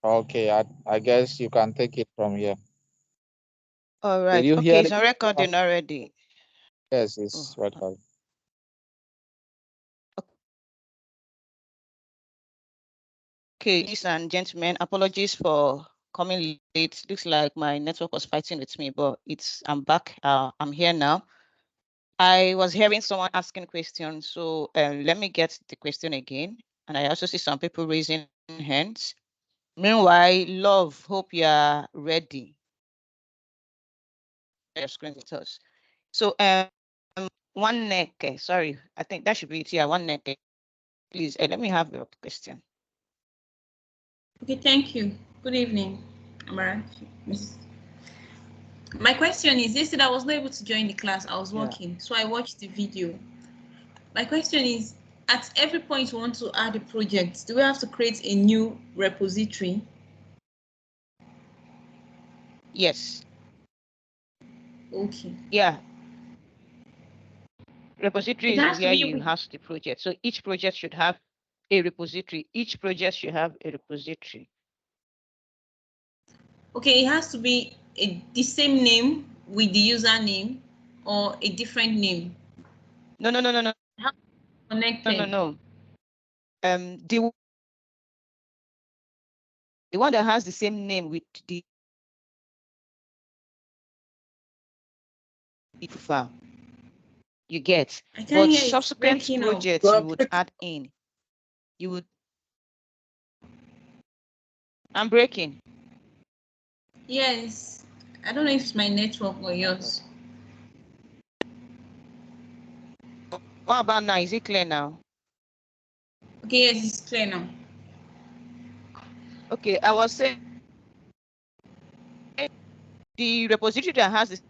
Okay, I guess you can take it from here. All Did right. you Okay, hear it's it? on recording already. Yes, Oh. it's recorded. Okay, ladies and gentlemen, apologies for coming late. Looks like my network was fighting with me, but I'm back. I'm here now. I was hearing someone asking questions, so let me get the question again. And I also see some people raising hands. Meanwhile, Love, hope you are ready. Your screen with us. So one neck, sorry, I think that should be it. Yeah, one neck. Please, let me have your question. Okay, thank you. Good evening, Amara. My question is, yesterday I was not able to join the class. I was working, so I watched the video. My question is, at every point we want to add a project, do we have to create a new repository? Yes. Okay. Yeah. Repository It is has to where be you house the project. So each project should have a repository. Each project should have a repository. Okay, it has to be the same name with the username or a different name. No. Connected. No. The one that has the same name with the file you get, but subsequent projects you would add in. You would. I'm breaking. Yes. I don't know if it's my network or yours. What about now? Is it clear now? Okay, yes, it's clear now. Okay, I was saying the repository that has this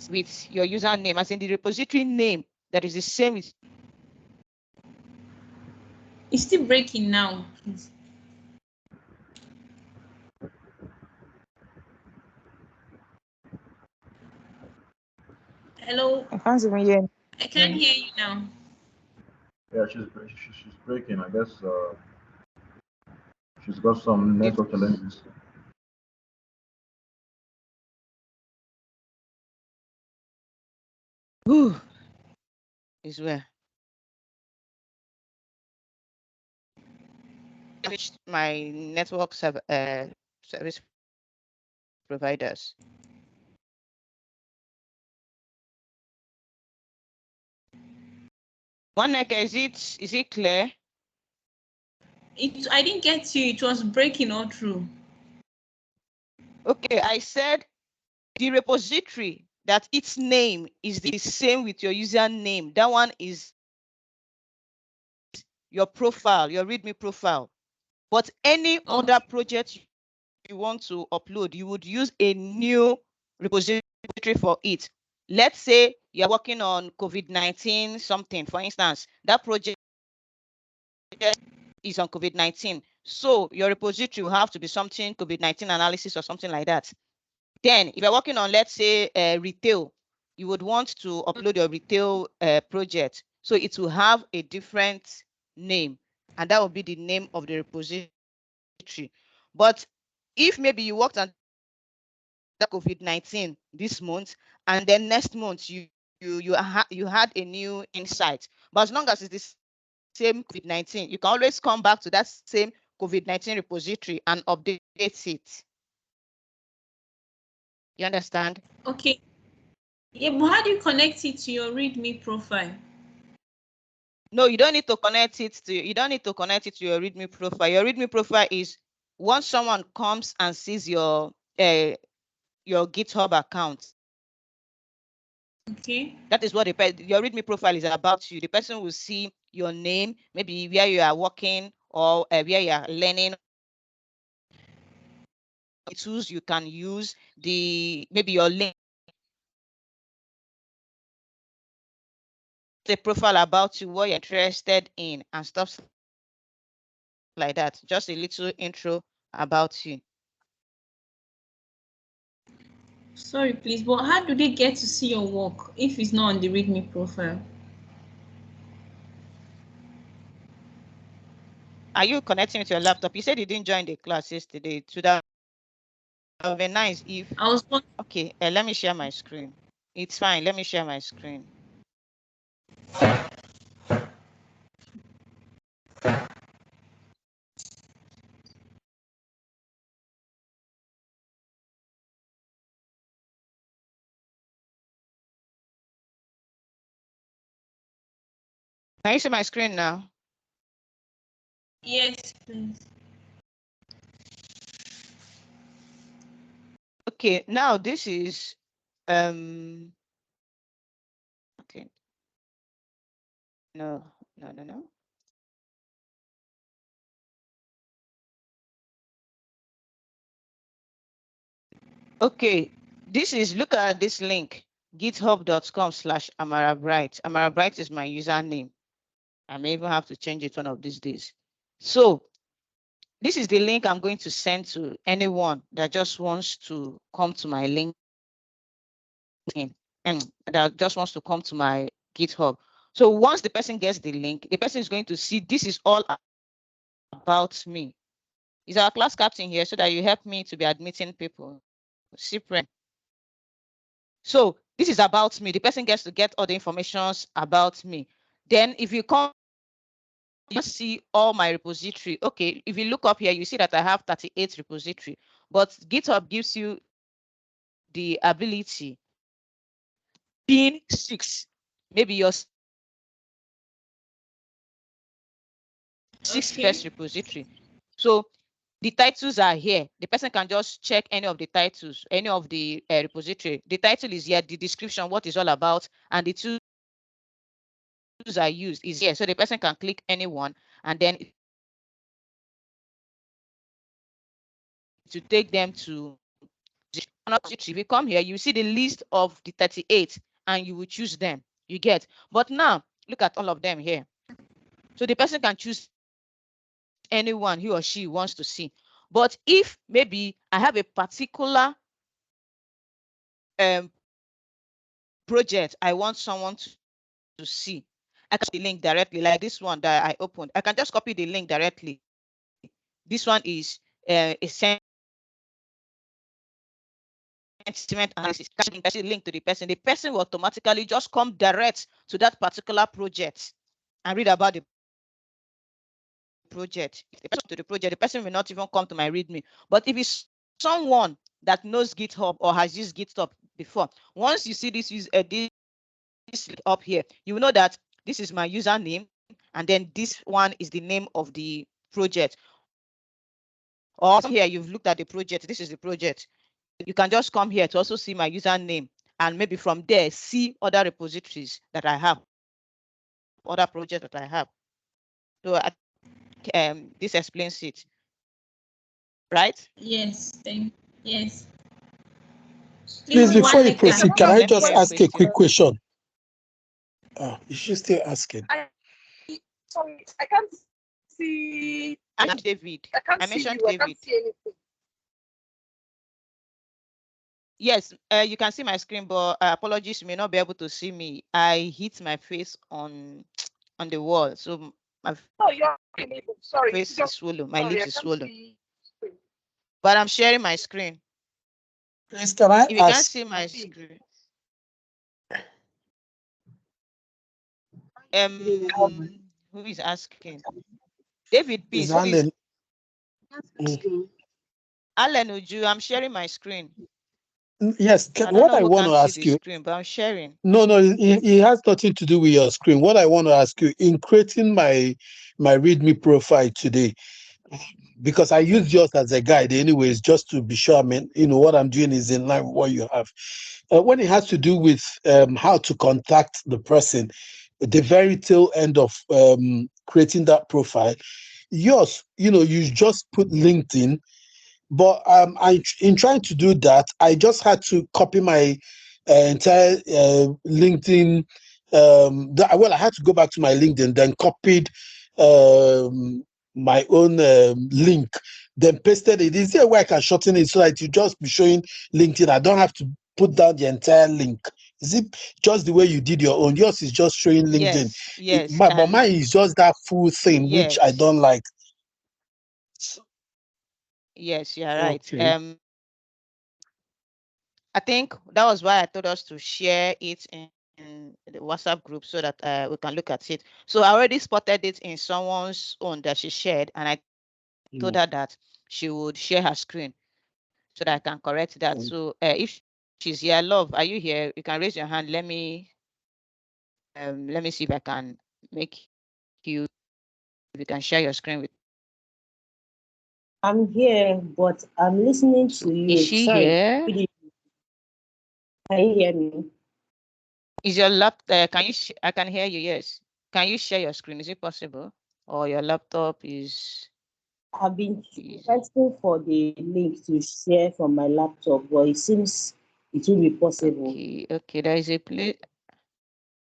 with your username, as in the repository name that is the same with. It's still breaking now. Hello. I can't even hear. I can't hear you now. Yeah, she's breaking. I guess she's got some network challenges. Who is where? My network service providers. One neck, is it clear? I didn't get you. It was breaking all through. Okay, I said the repository that its name is the same with your username. That one is your profile, your README profile. But any other project you want to upload, you would use a new repository for it. Let's say you're working on COVID-19 something, for instance, that project is on COVID-19. So your repository will have to be something COVID-19 analysis or something like that. Then if you're working on, let's say, retail, you would want to upload your retail project. So it will have a different name, and that will be the name of the repository. But if maybe you worked on COVID-19 this month, and then next month you had a new insight, but as long as it's the same COVID-19, you can always come back to that same COVID-19 repository and update it. You understand? Okay. Yeah, but how do you connect it to your README profile? No, you don't need to connect it to your README profile. Your README profile is once someone comes and sees your GitHub account. Okay. That is what your README profile is about you. The person will see your name, maybe where you are working or where you are learning. Tools you can use, maybe your link, the profile about you, what you're interested in, and stuff like that. Just a little intro about you. Sorry, please, but how do they get to see your work if it's not on the README profile? Are you connecting with your laptop? You said you didn't join the class yesterday. It would have been nice if. I was Okay, let me share my screen. It's fine. Let me share my screen. Can you see my screen now? Yes, please. Okay, now this is okay. No. Okay, this is, look at this link, github.com/AmaraBright. AmaraBright is my username. I may even have to change it one of these days. So this is the link I'm going to send to anyone that just wants to come to my LinkedIn and that just wants to come to my GitHub. So once the person gets the link, the person is going to see this is all about me. Is our class captain here so that you help me to be admitting people? Cyprian. So this is about me. The person gets to get all the informations about me. Then if you come, you see all my repository. Okay, if you look up here, you see that I have 38 repository, but GitHub gives you the ability pin 6, maybe your 6 first repository. So the titles are here. The person can just check any of the titles, any of the repository. The title is here, the description, what is all about, and the tools are used is here. So the person can click any one and then to take them to if you come here, you see the list of the 38 and you will choose them. You get. But now look at all of them here. So the person can choose anyone he or she wants to see. But if maybe I have a particular project I want someone to see, I can copy the link directly, like this one that I opened. I can just copy the link directly. This one is a sentiment analysis. Link to the person will automatically just come direct to that particular project and read about the project. The person will not even come to my README. But if it's someone that knows GitHub or has used GitHub before, once you see this up here, you will know that this is my username, and then this one is the name of the project. Or here you've looked at the project. This is the project. You can just come here to also see my username, and maybe from there see other repositories that I have, other projects that I have. So this explains it, right? Yes, yes. Please, before you proceed, can I just ask a quick question? You should still asking. Sorry, I can't see. David. I mentioned David. I can't see anything. Yes, you can see my screen, but apologies, you may not be able to see me. I hit my face on the wall, so my face is swollen. My lips is swollen. But I'm sharing my screen. Please, can I if you can't see my screen, who is asking? David P. Alan. Alan Uju, I'm sharing my screen. Yes, what I want to ask you, screen, but I'm sharing. No, it has nothing to do with your screen. What I want to ask you, in creating my README profile today, because I use yours as a guide anyways, just to be sure, I mean, what I'm doing is in line with what you have. When it has to do with how to contact the person, the very tail end of creating that profile, yours, you just put LinkedIn. But in trying to do that, I just had to copy my entire LinkedIn. I had to go back to my LinkedIn, then copied my own link, then pasted it. Is there a way I can shorten it so that you just be showing LinkedIn? I don't have to put down the entire link. Is it just the way you did your own? Yours is just showing LinkedIn. Yes. But mine is just that full thing, which I don't like. Yes, you're right. Okay. I think that was why I told us to share it in the WhatsApp group so that we can look at it. So I already spotted it in someone's own that she shared, and I told her that she would share her screen so that I can correct that. So if she's here, love, are you here? You can raise your hand. Let me see if I can make you, if you can share your screen with. I'm here, but I'm listening to you. Is she Sorry. here? Can you hear me? Is your laptop? Can you? I can hear you. Yes. Can you share your screen? Is it possible? Or your laptop is? I've been requesting for the link to share from my laptop, but it seems it will be possible. Okay. There is a place.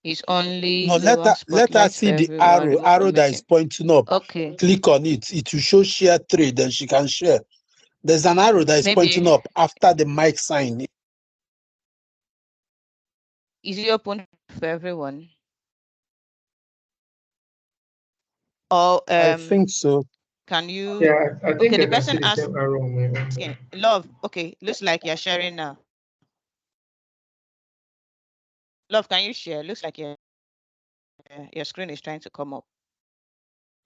It's only No, let her see the arrow that is pointing up. Okay. Click on it. It will show share 3, then she can share. There's an arrow that is pointing up after the mic sign. Is it open for everyone? Or I think so. Can you? Yeah, I think okay, I the can see person the asked. same arrow on my own. Love. Okay, looks like you're sharing now. Love, can you share? Looks like your screen is trying to come up.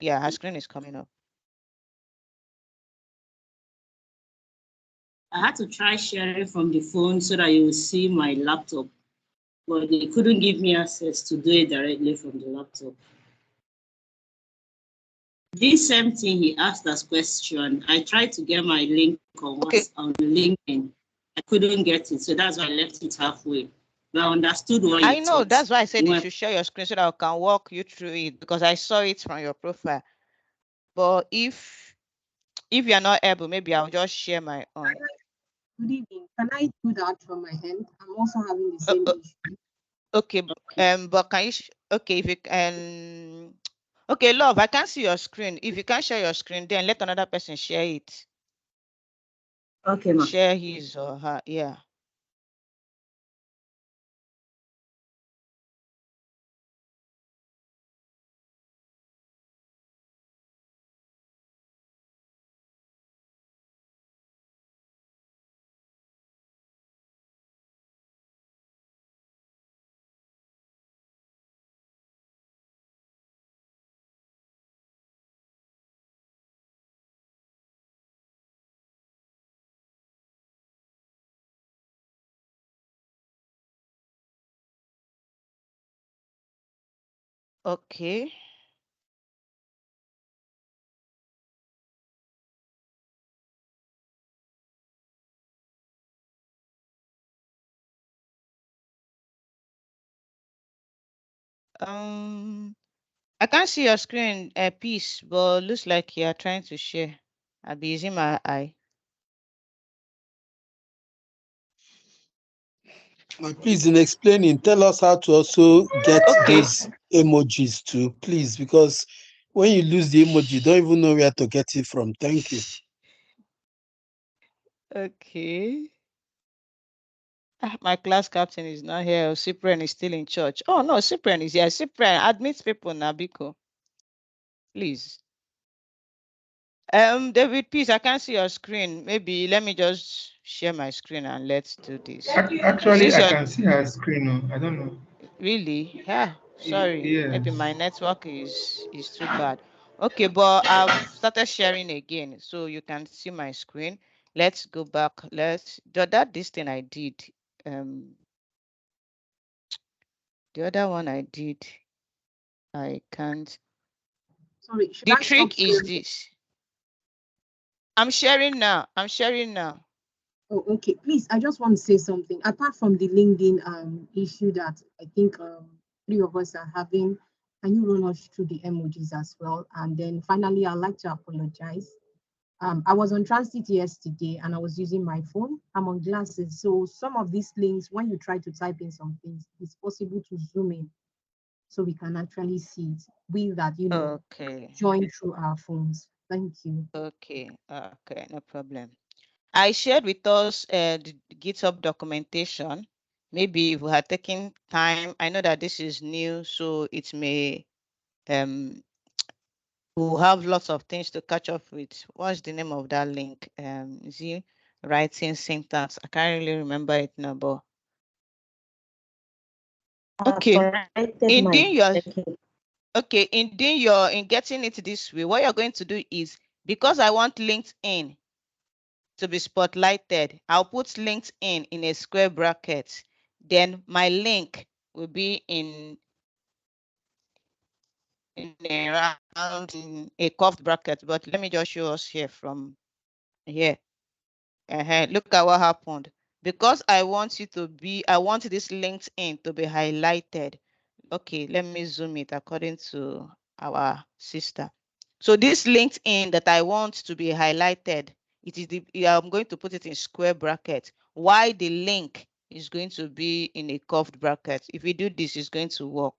Yeah, her screen is coming up. I had to try sharing from the phone so that you will see my laptop, but they couldn't give me access to do it directly from the laptop. This same thing he asked as question. I tried to get my link on LinkedIn. I couldn't get it, so that's why I left it halfway. But I understood what you I know, taught. that's why I said you should share your screen so that I can walk you through it, because I saw it from your profile. But if you're not able, maybe I'll just share my own. Good evening. Can I do that from my end? I'm also having the same issue. Okay, but can you? Okay, if you can. Okay, love, I can't see your screen. If you can't share your screen, then let another person share it. Okay, ma. Share his or her. Yeah. Okay. I can't see your screen, Peace, but looks like you're trying to share. I'll be using my eye. Please, in explaining, tell us how to also get those emojis too, please, because when you lose the emoji, you don't even know where to get it from. Thank you. Okay. My class captain is not here. Cyprian is still in church. Oh no, Cyprian is here. Cyprian, admit people, Nabiko. Please. David, please, I can't see your screen. Maybe let me just share my screen and let's do this. Actually, I can see her screen. I don't know. Really? Yeah. Sorry. Yes. Maybe my network is too bad. Okay, but I've started sharing again, so you can see my screen. Let's go back. Let's do that. This thing I did. The other one I did, I can't. Sorry, the trick is this. I'm sharing now. Oh, okay. Please, I just want to say something. Apart from the LinkedIn issue that I think 3 of us are having, can you run us through the emojis as well? And then finally, I'd like to apologize. I was on transit yesterday and I was using my phone. I'm on glasses. So some of these links, when you try to type in some things, it's possible to zoom in so we can actually see it. We that, join through our phones. Thank you. Okay, no problem. I shared with us the GitHub documentation. Maybe if we had taken time, I know that this is new, so it may we'll have lots of things to catch up with. What's the name of that link? Is it writing syntax? I can't really remember it now, but okay. In getting it this way, what you're going to do is, because I want LinkedIn to be spotlighted, I'll put LinkedIn in a square bracket. Then my link will be in a curved bracket. But let me just show us here from here. Look at what happened. Because I want this LinkedIn to be highlighted. Okay, let me zoom it according to our sister. So this LinkedIn that I want to be highlighted, I'm going to put it in square bracket. Why the link is going to be in a curved bracket. If we do this, it's going to work.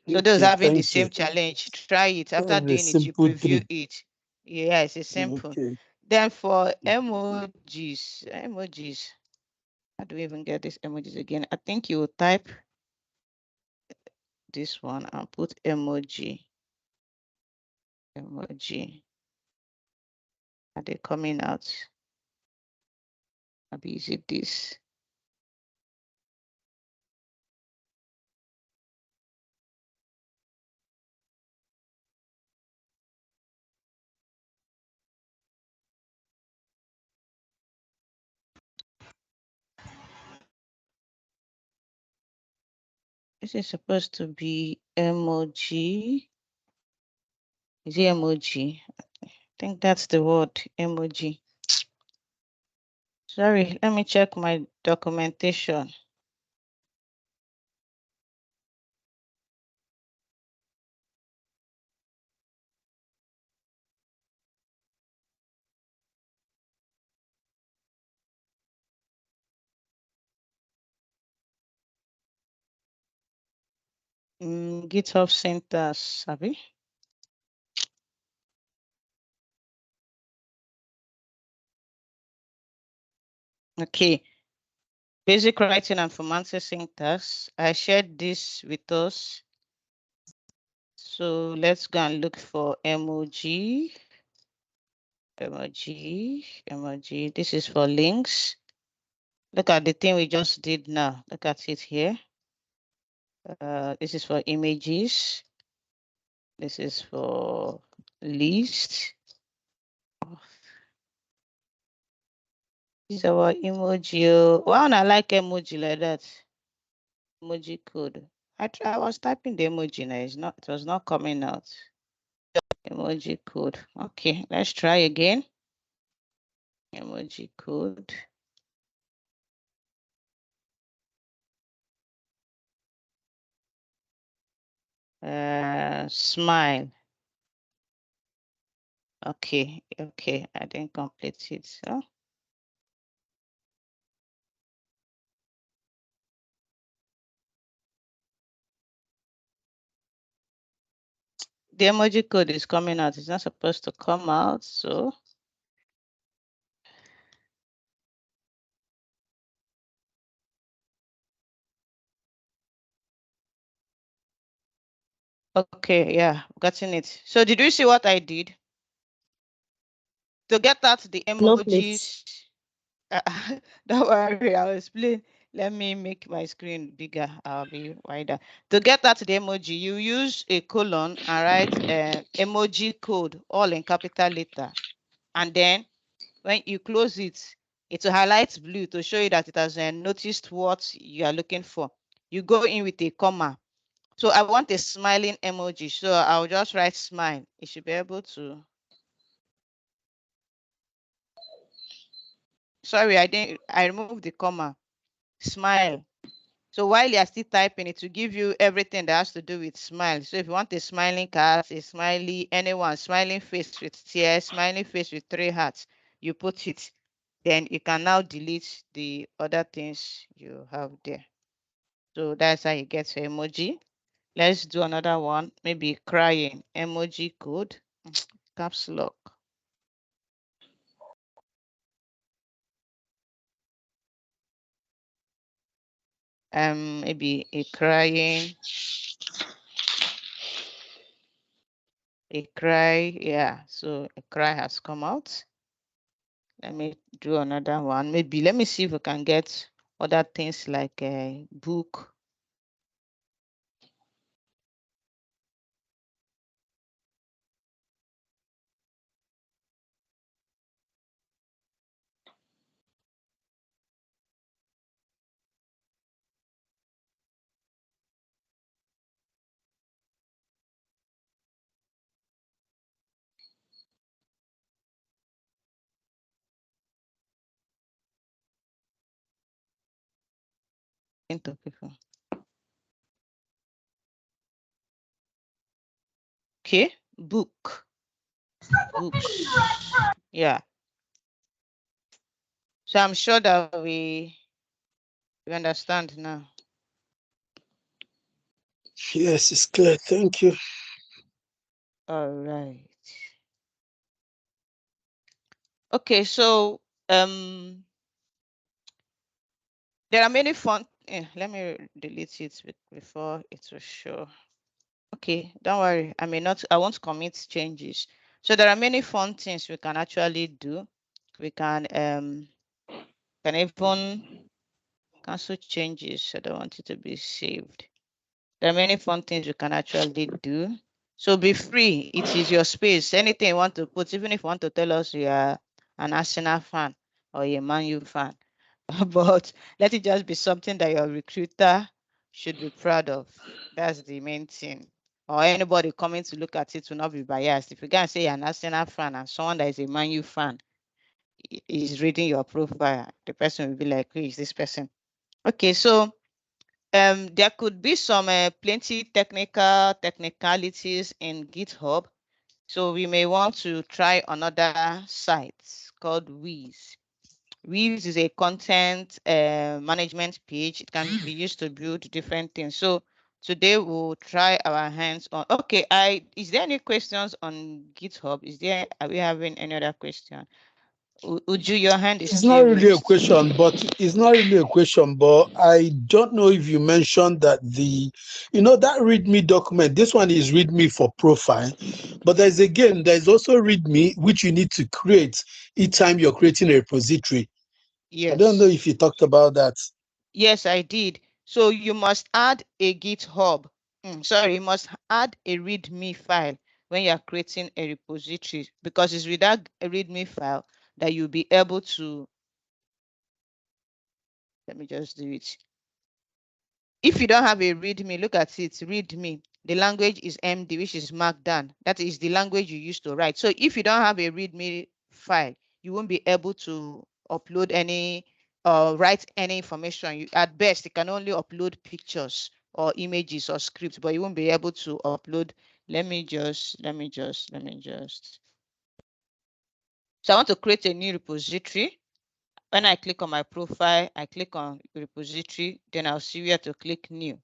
So those having the same challenge, try it. After doing it, you preview it. Yes, it's simple. Okay. Then for emojis, how do we even get these emojis again? I think you will type this one and put emoji. Are they coming out? Maybe is it this? This is supposed to be emoji. Is it emoji? I think that's the word, emoji. Sorry, let me check my documentation. GitHub syntax, Sabi. Okay. Basic writing and formatting syntax. I shared this with us. So let's go and look for emoji. Emoji. This is for links. Look at the thing we just did now. Look at it here. This is for images. This is for list. This is our emoji. Why don't I like emoji like that? Emoji code. I was typing the emoji now. It was not coming out. Emoji code. Okay, let's try again. Emoji code. Smile. Okay, I didn't complete it. So the emoji code is coming out. It's not supposed to come out, so okay, yeah, gotten it. So did you see what I did? To get out the emojis. Don't worry, I'll explain. Let me make my screen bigger. I'll be wider. To get out the emoji, you use a colon and write emoji code all in capital letter. And then when you close it, it will highlight blue to show you that it has noticed what you are looking for. You go in with a comma. So I want a smiling emoji. So I'll just write smile. It should be able to. Sorry, I removed the comma. Smile. So while you're still typing, it will give you everything that has to do with smile. So if you want a smiling cat, a smiley, anyone, smiling face with tears, smiling face with 3 hearts, you put it. Then you can now delete the other things you have there. So that's how you get your emoji. Let's do another one, maybe crying, emoji code, caps lock. maybe a cry, yeah. So a cry has come out. Let me do another one. Maybe let me see if we can get other things like a book. Into people. Okay, books. Yeah. So I'm sure that we understand now. Yes, it's clear. Thank you. All right. Okay, so there are many font. Let me delete it before it will show. Okay, don't worry. I won't commit changes. So there are many fun things we can actually do. We can even cancel changes. I don't want it to be saved. There are many fun things you can actually do. So be free. It is your space. Anything you want to put, even if you want to tell us you are an Arsenal fan or a Man U fan, but let it just be something that your recruiter should be proud of. That's the main thing. Or anybody coming to look at it will not be biased. If you can say you're an Arsenal fan and someone that is a Man U fan is reading your profile, the person will be like, who is this person? Okay, so there could be some plenty technicalities in GitHub. So we may want to try another site called Weaves. Weaves is a content management page. It can be used to build different things. So today we'll try our hands on. Okay, is there any questions on GitHub? Are we having any other question? Uju, your hand is It's still not really raised. a question, but I don't know if you mentioned that that README document, this one is README for profile, but there's also README, which you need to create each time you're creating a repository. Yes. I don't know if you talked about that. Yes, I did. So you must add a GitHub. You must add a README file when you're creating a repository, because it's with that README file that you'll be able to. Let me just do it. If you don't have a README, look at it, README. The language is MD, which is Markdown. That is the language you use to write. So if you don't have a README file, you won't be able to upload any write any information. At best, you can only upload pictures or images or scripts, but you won't be able to upload. Let me just. So I want to create a new repository. When I click on my profile, I click on repository, then I'll see where to click new.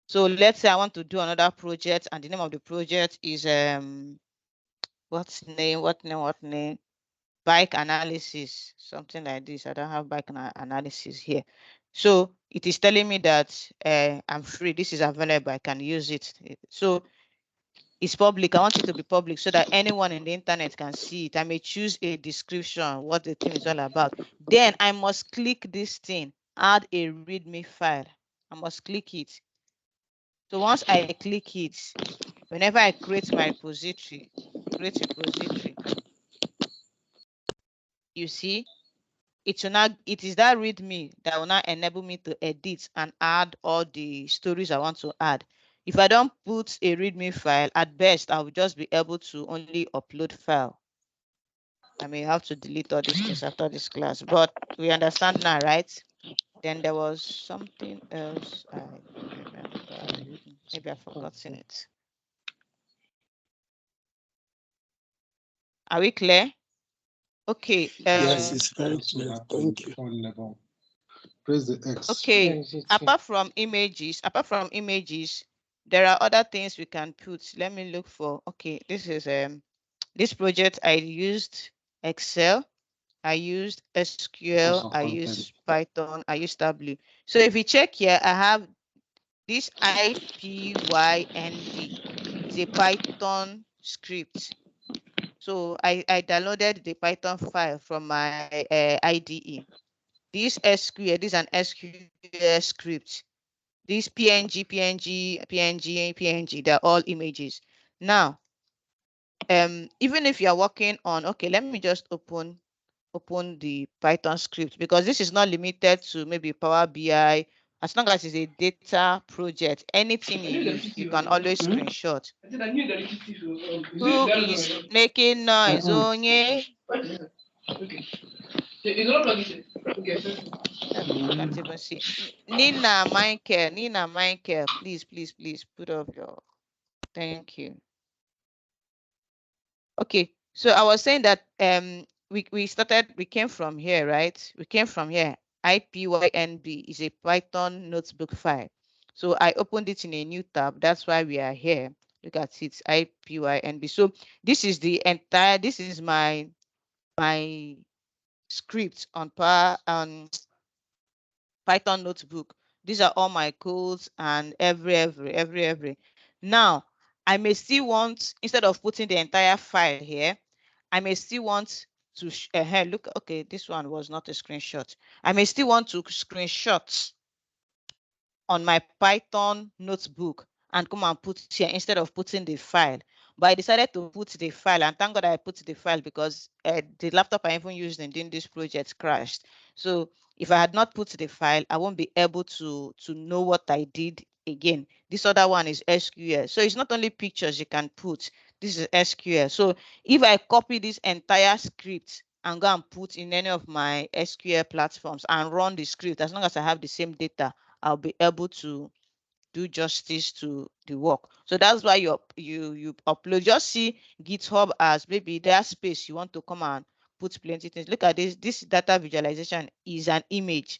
So let's say I want to do another project, and the name of the project is what name? Bike analysis, something like this. I don't have bike analysis here. So it is telling me that I'm free. This is available. I can use it. So it's public. I want it to be public so that anyone in the internet can see it. I may choose a description, what the thing is all about. Then I must click this thing, add a README file. I must click it. So once I click it, whenever I create my repository, you see, it is that README that will now enable me to edit and add all the stories I want to add. If I don't put a README file, at best, I will just be able to only upload file. I may have to delete all these things after this class, but we understand now, right? Then there was something else I remember. Maybe I've forgotten it. Are we clear? Okay. Yes, it's very clear. Thank you. Press the X. Okay. Apart from images, there are other things we can put. Let me look for. Okay, this is this project. I used Excel. I used SQL, I used Python, I used Tableau. So if you check here, I have this IPYNB is a Python script. So I downloaded the Python file from my IDE. This SQL, this is an SQL script. These PNG, they're all images. Now, even if you are working on, okay, let me just open the Python script, because this is not limited to maybe Power BI. As long as it's a data project, anything you use, you can always screenshot. Who is making noise? Onye? Can't even see. Nina Michael, please put up your, thank you. Okay, so I was saying that we came from here, right? We came from here. IPYNB is a Python notebook file. So I opened it in a new tab. That's why we are here. Look at it, IPYNB. So this is the entire, this is my script on Python notebook. These are all my codes and every. Now, I may still want, instead of putting the entire file here, I may still want to look, okay, this one was not a screenshot. I may still want to screenshot on my Python notebook and come and put here instead of putting the file. But I decided to put the file, and thank God I put the file, because the laptop I even used in doing this project crashed. So if I had not put the file, I won't be able to know what I did again. This other one is SQL. So it's not only pictures you can put. This is SQL. So if I copy this entire script and go and put in any of my SQL platforms and run the script, as long as I have the same data, I'll be able to do justice to the work. So that's why you upload. Just see GitHub as maybe that space you want to come and put plenty things. Look at this. This data visualization is an image,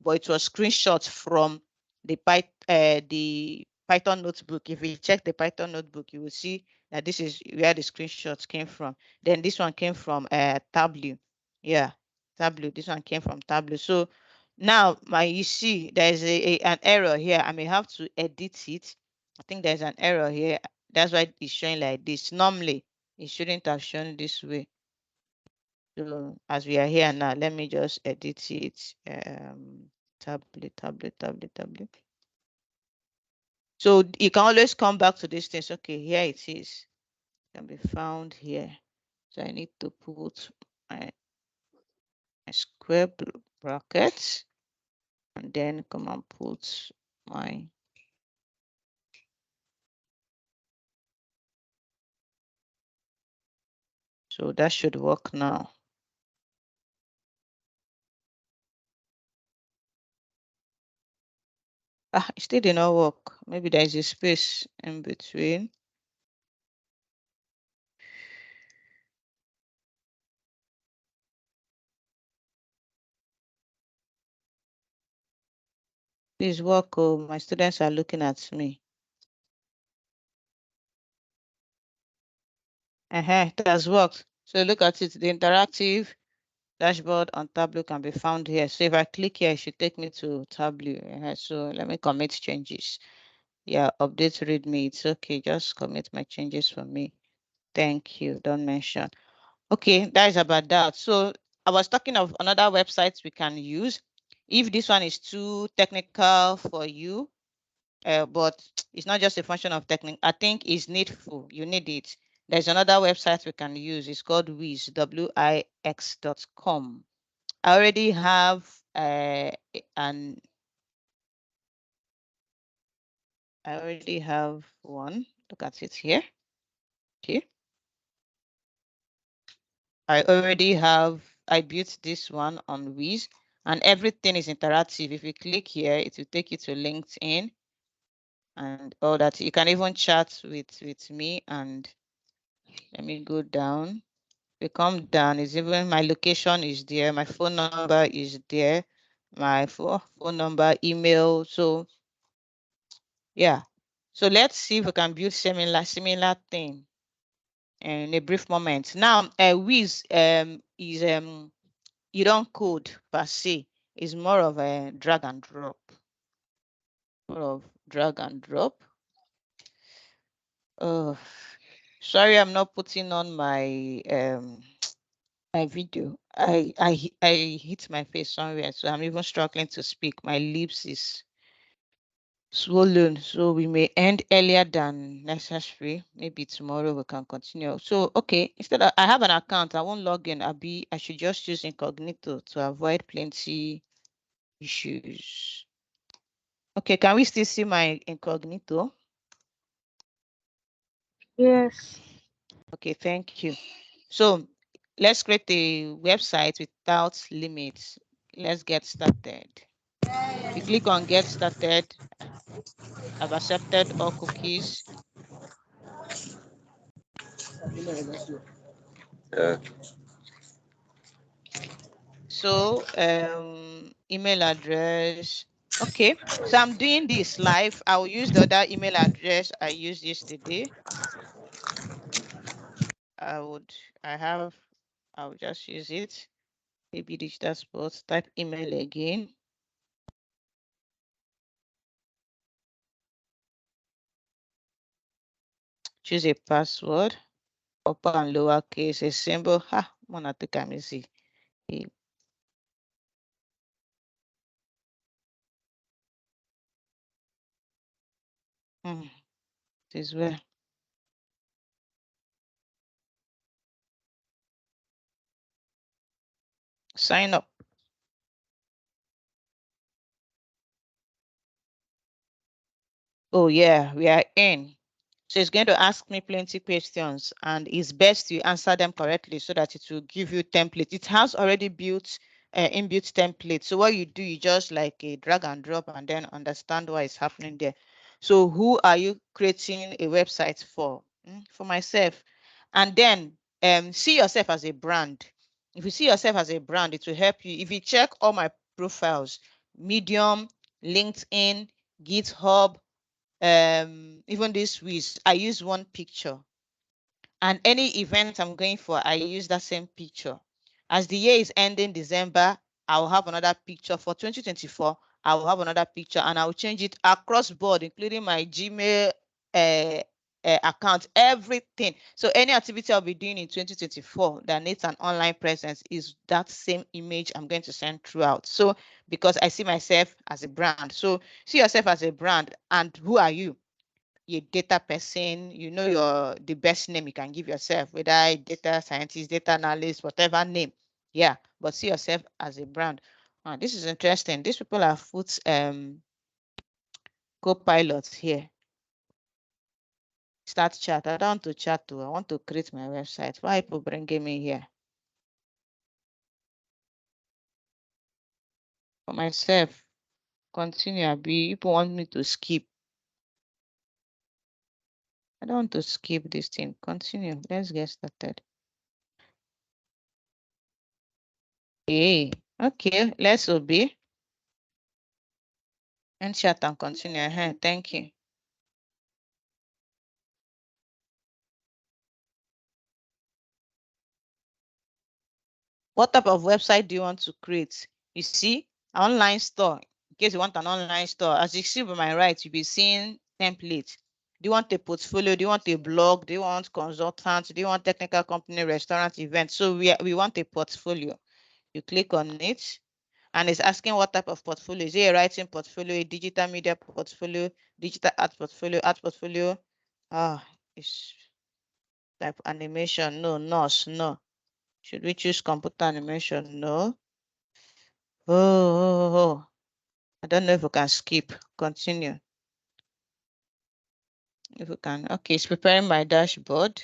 but it was screenshot from the Python notebook. If you check the Python notebook, you will see that this is where the screenshots came from. Then this one came from Tableau. Yeah, Tableau. This one came from Tableau. So now you see there's an error here. I may have to edit it. I think there's an error here. That's why it's showing like this. Normally, it shouldn't have shown this way. So as we are here now, let me just edit it. Tablet. So you can always come back to these things. Okay, here it is. It can be found here. So I need to put my square brackets and then come and put my so that should work now. It still did not work. Maybe there is a space in between. Please work. Oh, my students are looking at me. It has worked. So look at it. The interactive dashboard on Tableau can be found here. So if I click here, it should take me to Tableau. So let me commit changes. Yeah, update README. It's okay. Just commit my changes for me. Thank you. Don't mention. Okay, that is about that. So I was talking of another websites we can use. If this one is too technical for you, but it's not just a function of technique. I think it's needful. You need it. There's another website we can use. It's called Wix, wix.com. I already have I already have one. Look at it here. Okay. I built this one on Wix, and everything is interactive. If you click here, it will take you to LinkedIn and all that. You can even chat with me, and let me go down. We come down, is even my location is there, my phone number is there, my phone number, email. So yeah. So let's see if we can build similar thing in a brief moment. Now, Wix is you don't code per se. It's more of a drag and drop. More of drag and drop. Oh, sorry, I'm not putting on my my video. I hit my face somewhere, so I'm even struggling to speak. My lips is swollen, so we may end earlier than necessary. Maybe tomorrow we can continue. So okay, instead of, I have an account, I won't log in. I should just use incognito to avoid plenty issues. Okay, can we still see my incognito? Yes. Okay, thank you. So let's create a website without limits. Let's get started. You click on get started. I've accepted all cookies. So email address. Okay, so I'm doing this live. I'll use the other email address I used yesterday. I'll just use it. Maybe digital sports, type email again. Choose a password, upper and lower case, a symbol. See. This is where. Sign up. Oh yeah, we are in. So it's going to ask me plenty questions, and it's best to answer them correctly so that it will give you template. It has already built inbuilt template. So what you do, you just like a drag and drop and then understand what is happening there. So who are you creating a website for? For myself. And then see yourself as a brand. If you see yourself as a brand, it will help you. If you check all my profiles, Medium, LinkedIn, GitHub, even this Wiz, I use one picture. And any event I'm going for, I use that same picture. As the year is ending December, I'll have another picture. For 2024, I will have another picture, and I'll change it across board, including my Gmail account, everything. So any activity I'll be doing in 2024 that needs an online presence is that same image I'm going to send throughout. So because I see myself as a brand. So see yourself as a brand, and who are you? You're a data person, you know the best name you can give yourself, whether a data scientist, data analyst, whatever name. Yeah, but see yourself as a brand. This is interesting. These people have put co-pilots here. Start chat. I don't want to chat too. I want to create my website. Why people bringing me here? For myself, continue. People want me to skip. I don't want to skip this thing. Continue. Let's get started. Okay. Let's obey. And chat and continue. Thank you. What type of website do you want to create? You see, online store. In case you want an online store, as you see by my right, you'll be seeing templates. Do you want a portfolio? Do you want a blog? Do you want consultants? Do you want technical company, restaurant, event? So we want a portfolio. You click on it, and it's asking what type of portfolio. Is it a writing portfolio, a digital media portfolio, digital art portfolio, art portfolio? It's type animation. No, nurse, no. Should we choose computer animation? No. Oh. I don't know if we can skip. Continue. If we can. Okay, it's preparing my dashboard.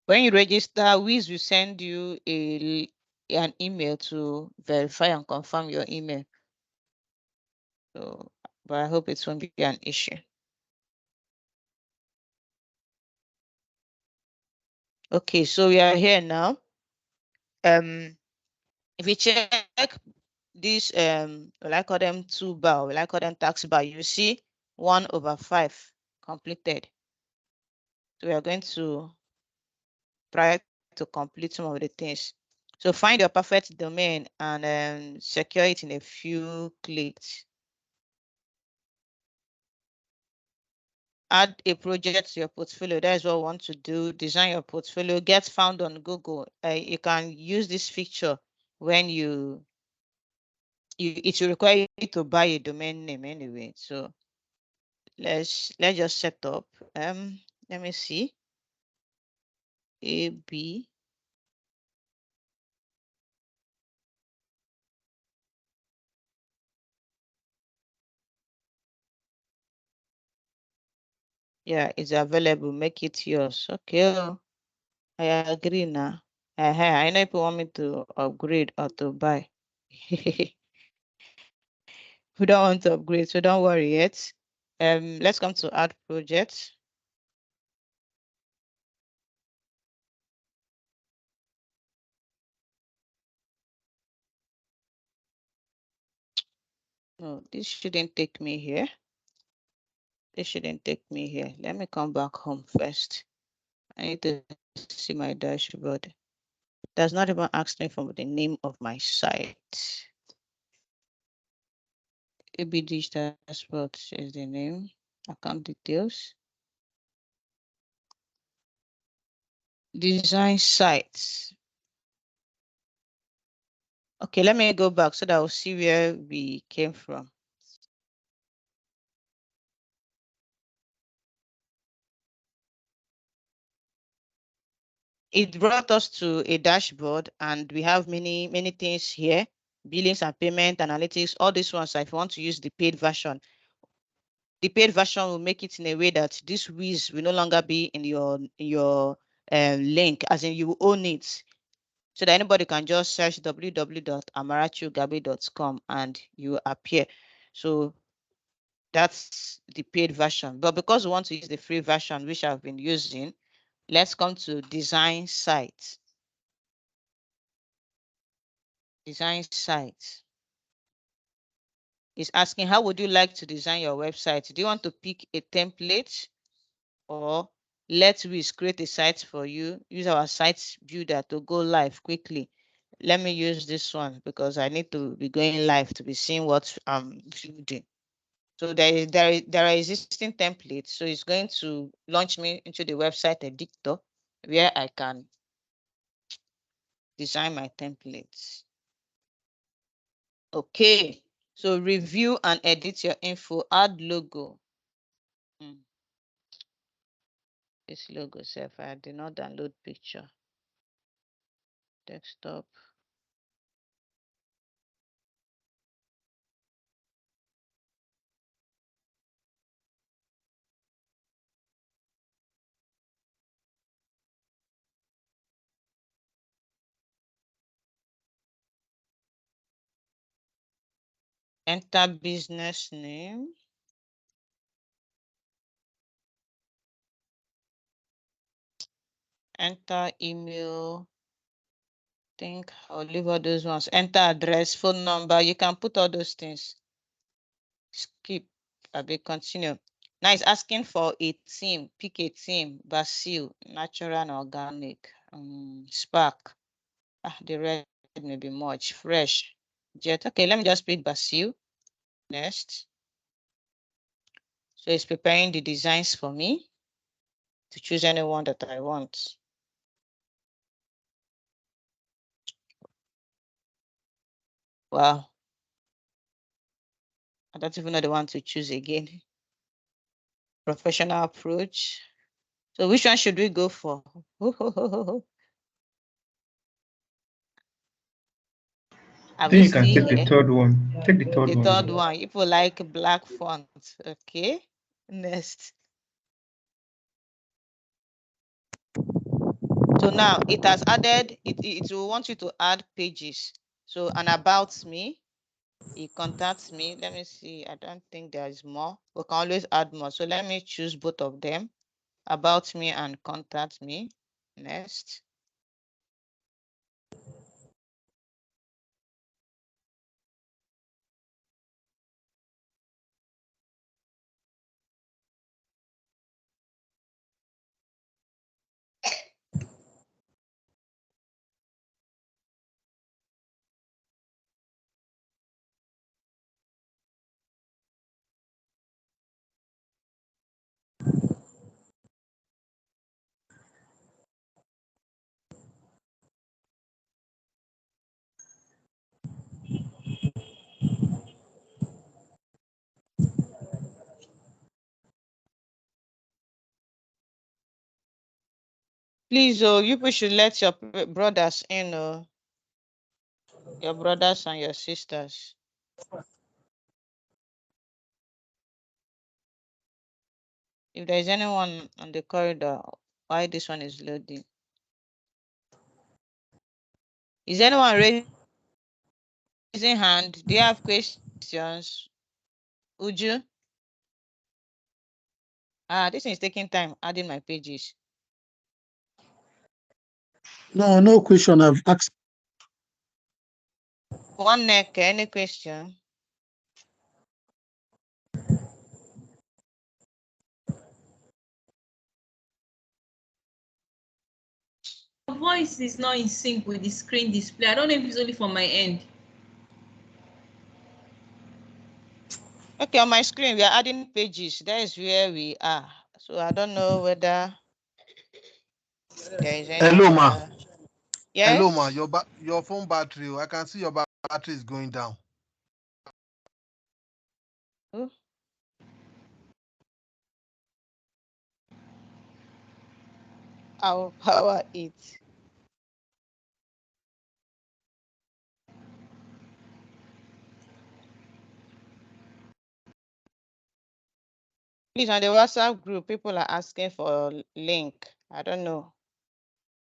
When you register, Wiz will send you an email to verify and confirm your email. So, but I hope it won't be an issue. Okay, so we are here now. If you check this, will I call them toolbar, will I call them task bar, you see 1/5 completed. So we are going to to complete some of the things. So find your perfect domain and secure it in a few clicks. Add a project to your portfolio. That is what we want to do. Design your portfolio. Get found on Google. You can use this feature when it will require you to buy a domain name anyway. So let's just set up. Let me see. AB. Yeah, it's available. Make it yours. Okay. I agree now. I know people want me to upgrade or to buy. We don't want to upgrade, so don't worry yet. Let's come to add projects. No, this shouldn't take me here. This shouldn't take me here. Let me come back home first. I need to see my dashboard. Does not even ask me for the name of my site. AB Digital Dashboard is the name. Account details. Design sites. Okay, let me go back so that I'll see where we came from. It brought us to a dashboard and we have many things here. Billings and payment, analytics, all these ones. If you want to use the paid version, the paid version will make it in a way that this whiz will no longer be in your link, as in you own it. So that anybody can just search www.amarachugabe.com and you appear. So that's the paid version. But because we want to use the free version, which I've been using, let's come to design sites. Design sites. It's asking, how would you like to design your website? Do you want to pick a template or let's create a site for you? Use our site builder to go live quickly. Let me use this one because I need to be going live to be seeing what I'm building. So there are existing templates. So it's going to launch me into the website editor where I can design my templates. Okay. So review and edit your info. Add logo. This logo self. I did not download picture. Desktop. Enter business name. Enter email. Think I'll leave all those ones. Enter address, phone number. You can put all those things. Skip. I'll be continue. Now it's asking for a theme. Pick a theme. Basil, natural and organic. Spark. The red may be much. Fresh. Jet. Okay, let me just pick Basil. Next. So it's preparing the designs for me to choose any one that I want. Wow. I don't even know the one to choose again. Professional approach. So which one should we go for? I think you can take the third one. Take the third one. The third one. People like black font. Okay. Next. So now it has added, it will want you to add pages. So an about me, it contacts me. Let me see. I don't think there is more. We can always add more. So let me choose both of them. About me and contact me. Next. Please, oh, you people should let your brothers in, your brothers and your sisters. If there's anyone on the corridor, why this one is loading? Is anyone raising hand? Do you have questions? Uju? This is taking time, adding my pages. No, no question. I've asked. One neck, any question? Your voice is not in sync with the screen display. I don't know if it's only from my end. Okay, on my screen, we are adding pages. That is where we are. So I don't know whether there is any. Hello, ma. Yes? Hello, ma. Your phone battery, I can see your battery is going down. Oh. I'll power it. Please, on the WhatsApp group, people are asking for a link. I don't know.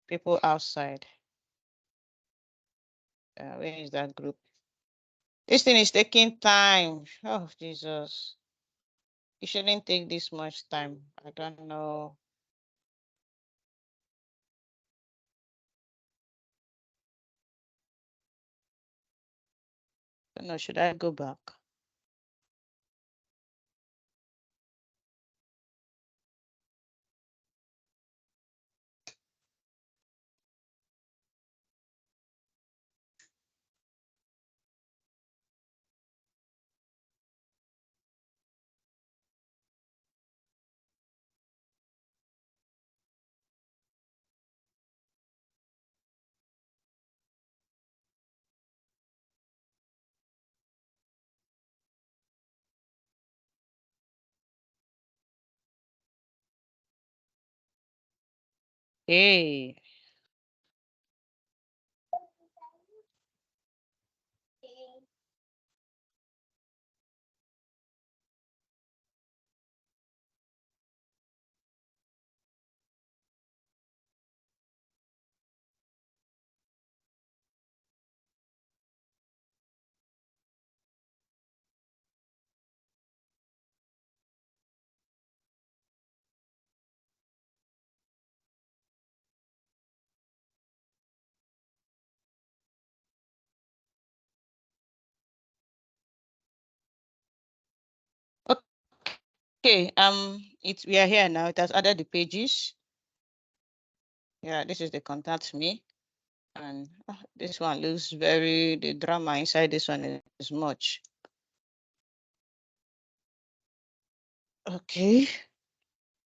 People outside. Where is that group? This thing is taking time. Oh, Jesus. It shouldn't take this much time. I don't know. I don't know. Should I go back? Hey. Okay, we are here now. It has added the pages. Yeah, this is the contact me. And this one looks the drama inside this one is much. Okay.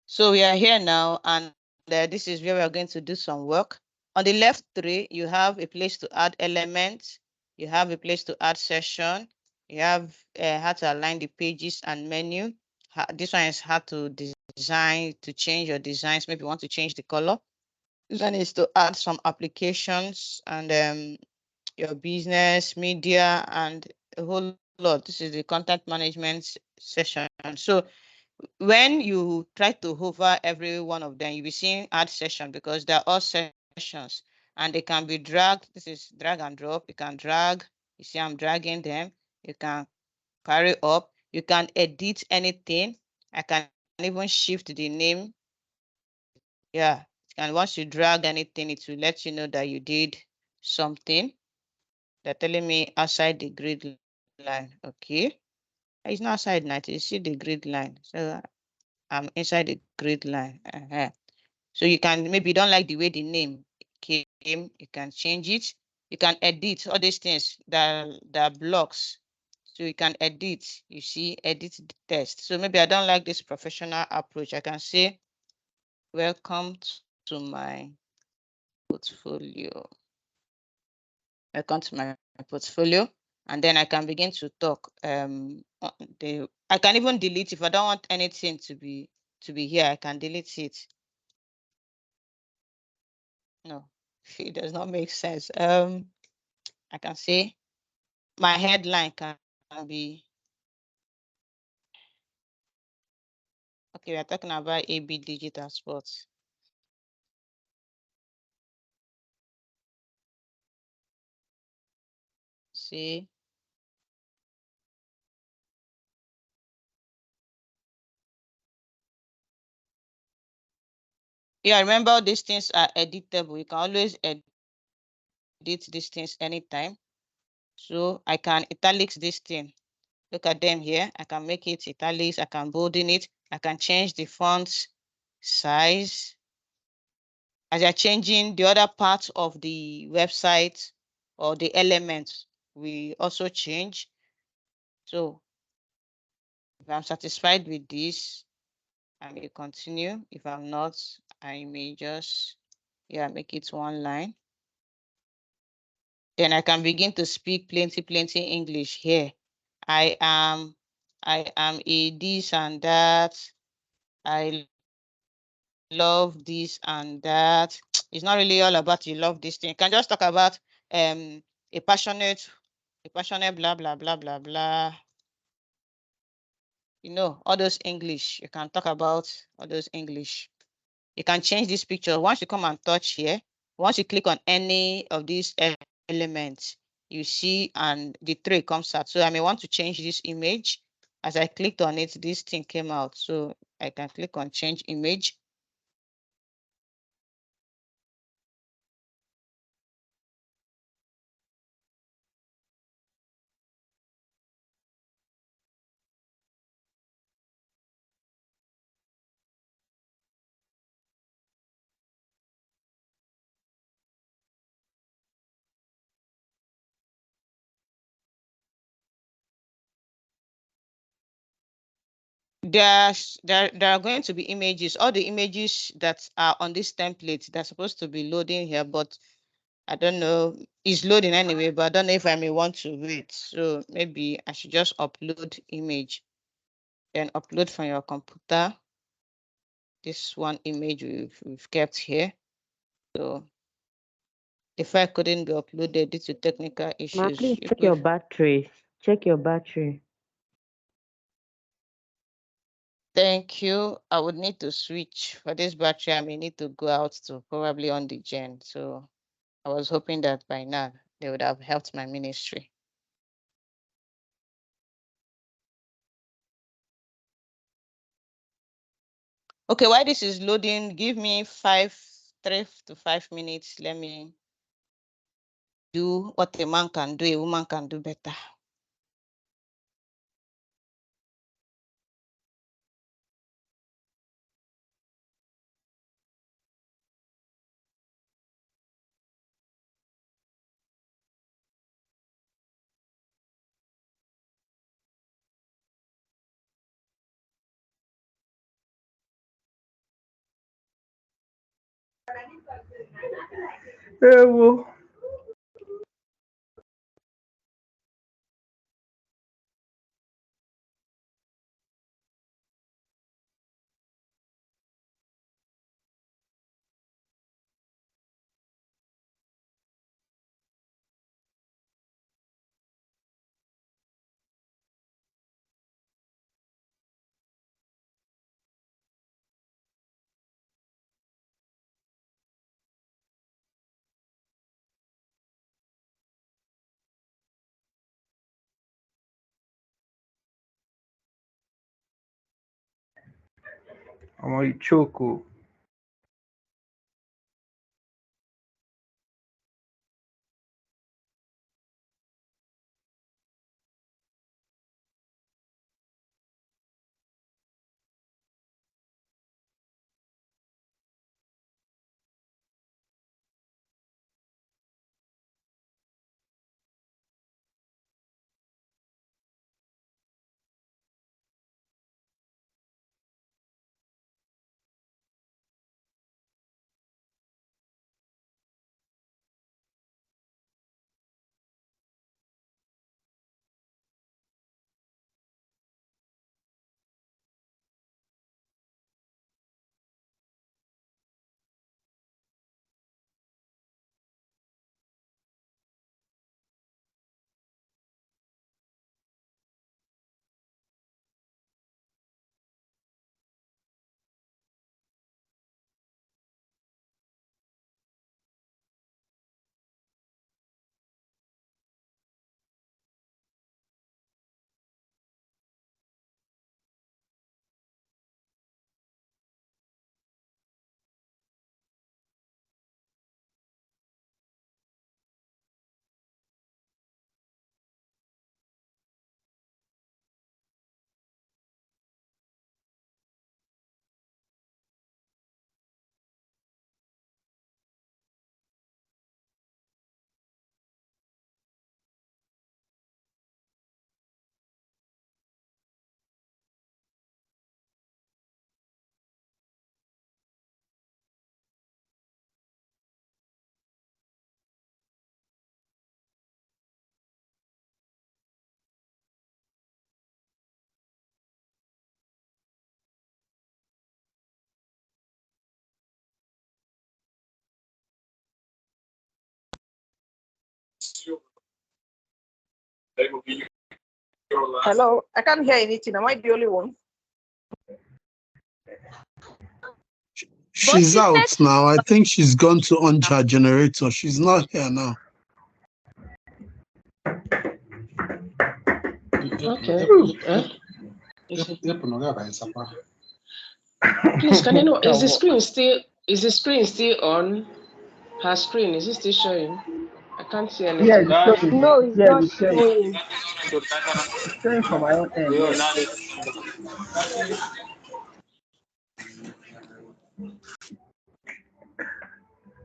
So we are here now, and this is where we are going to do some work. On the left three, you have a place to add elements. You have a place to add session. You have how to align the pages and menu. This one is how to design, to change your designs. Maybe you want to change the color. This one is to add some applications and your business, media, and a whole lot. This is the content management session. So when you try to hover every one of them, you'll be seeing add session because they're all sessions and they can be dragged. This is drag and drop. You can drag. You see, I'm dragging them. You can carry up. You can edit anything. I can even shift the name. Yeah. And once you drag anything, it will let you know that you did something. They're telling me outside the grid line. Okay. It's not outside now. You see the grid line. So I'm inside the grid line. So you can, maybe you don't like the way the name came, you can change it. You can edit all these things that blocks. So you can edit, you see, edit the text. So maybe I don't like this professional approach. I can say, welcome to my portfolio. Welcome to my portfolio. And then I can begin to talk. I can even delete if I don't want anything to be here. I can delete it. No, it does not make sense. I can say my headline can be, okay, we are talking about AB Digital Sports. See, yeah, remember these things are editable. You can always edit these things anytime. So I can italics this thing. Look at them here. I can make it italics. I can bolden it. I can change the font size. As you're changing the other parts of the website or the elements, we also change. So if I'm satisfied with this, I may continue. If I'm not, I may just, yeah, make it one line. Then I can begin to speak plenty English here. I am a this and that. I love this and that. It's not really all about you love this thing. You can just talk about a passionate blah blah blah blah blah. You know, all those English. You can talk about all those English. You can change this picture. Once you come and touch here, once you click on any of these elements, you see and the tray comes out. So I may want to change this image. As I clicked on it, this thing came out. So I can click on change image. There are going to be images. All the images that are on this template, they're supposed to be loading here, but I don't know. It's loading anyway, but I don't know if I may want to wait. So maybe I should just upload image, then upload from your computer. This one image we've kept here. So if I couldn't be uploaded due to technical issues, please check your battery. Check your battery. Thank you. I would need to switch for this battery. I may need to go out to probably on the gen. So I was hoping that by now they would have helped my ministry. Okay, while this is loading, give me 3 to 5 minutes. Let me do what a man can do, a woman can do better. I'm a choco. Hello, I can't hear anything. Am I the only one? She's out now. I think she's gone to on her generator. She's not here now. Okay. Please, can you know, is the screen still on? Her screen, is it still showing? I can't see anything. Yeah, it's showing. No, it's Yeah, not it's showing. showing. It's showing from my own end.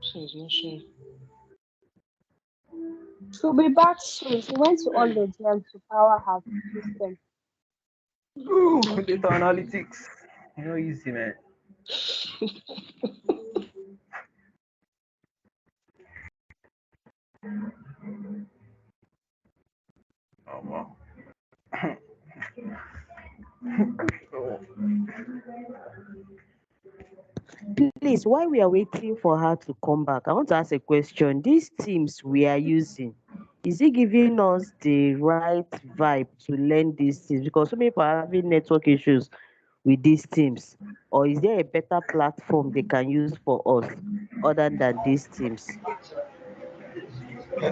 She's not showing. She'll be back soon. She went to all the gem to power her system. Ooh, data analytics. You know, easy, man. Oh, wow. Please, while we are waiting for her to come back, I want to ask a question. These teams we are using, is it giving us the right vibe to learn these teams? Because so many people are having network issues with these teams. Or is there a better platform they can use for us other than these teams?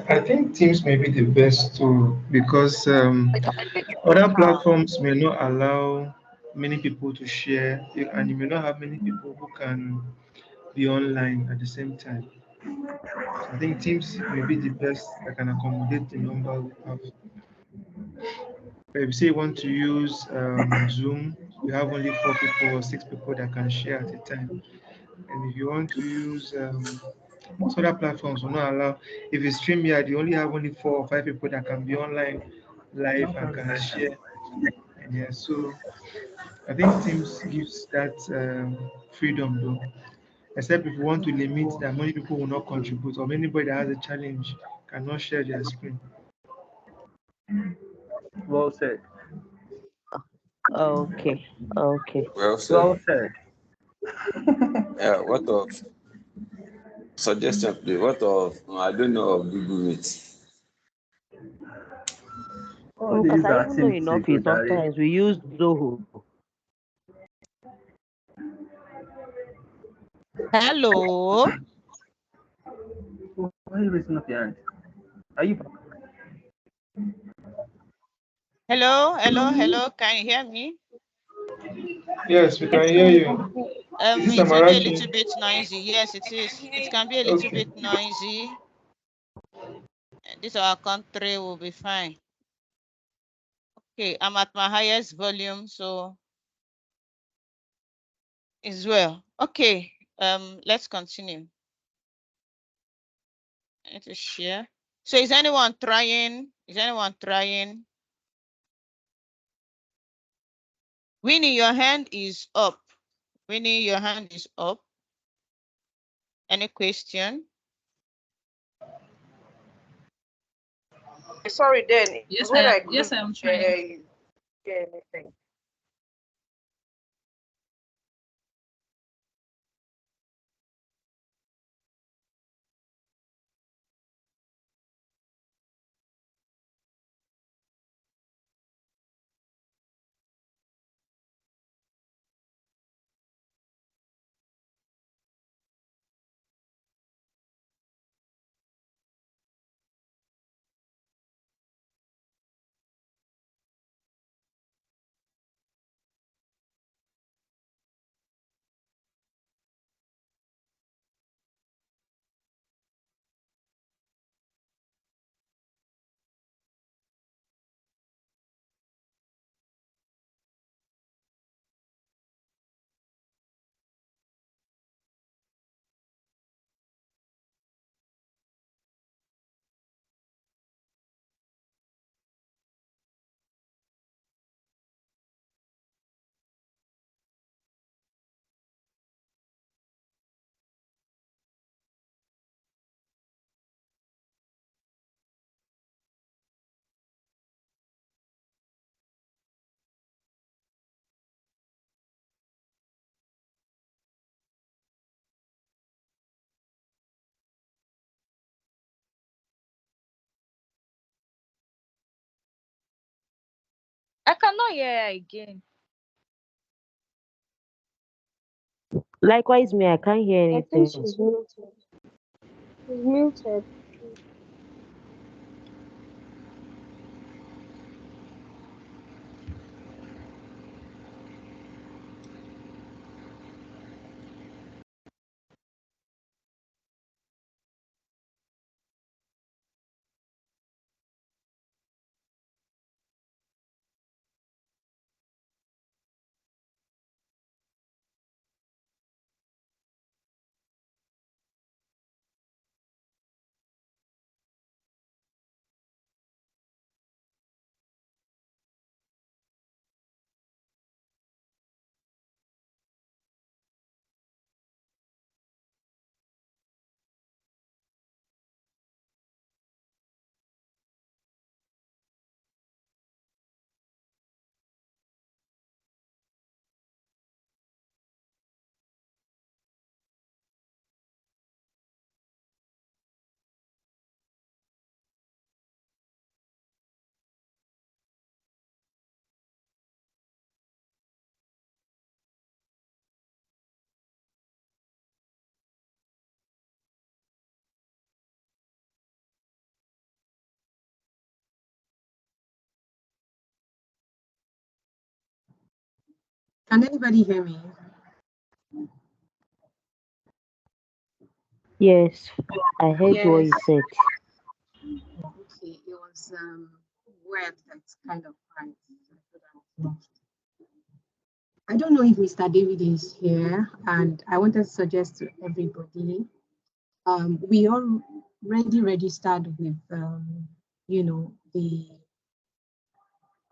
I think Teams may be the best tool because other platforms may not allow many people to share, and you may not have many people who can be online at the same time. So I think Teams may be the best that can accommodate the number we have. If you say you want to use Zoom, you have only 4 people or 6 people that can share at a time. And if you want to use most other platforms will not allow. If you stream here, you only have only 4 or 5 people that can be online live and can share. And yeah, so I think Teams gives that freedom though. Except if you want to limit that many people will not contribute, or anybody that has a challenge cannot share their screen. Well said. Okay. Well said. Well said. Yeah, what of suggestion, please? What of, I don't know, of Google Meet? Oh, Because these I are even know Teams, enough is sometimes we use Zoho. Hello. Why are you raising up your hand? Are you? Hello. Can you hear me? Yes, we can hear you. Is this It can be a Amarachi? little bit noisy. Yes, it is. It can be a little bit noisy. This our country will be fine. Okay, I'm at my highest volume, so as well. Okay, let's continue. I need to share. So is anyone trying? Winnie, your hand is up. Any question? Sorry, then. Yes, When yes, I'm trying. anything. I cannot hear her again. Likewise, me, I can't hear I think anything. she's muted. She's muted. Can anybody hear me? Yes, I heard what you Yes. said. Okay, it was word that's kind of quiet. I don't know if Mr. David is here, and I wanted to suggest to everybody, we already registered with, the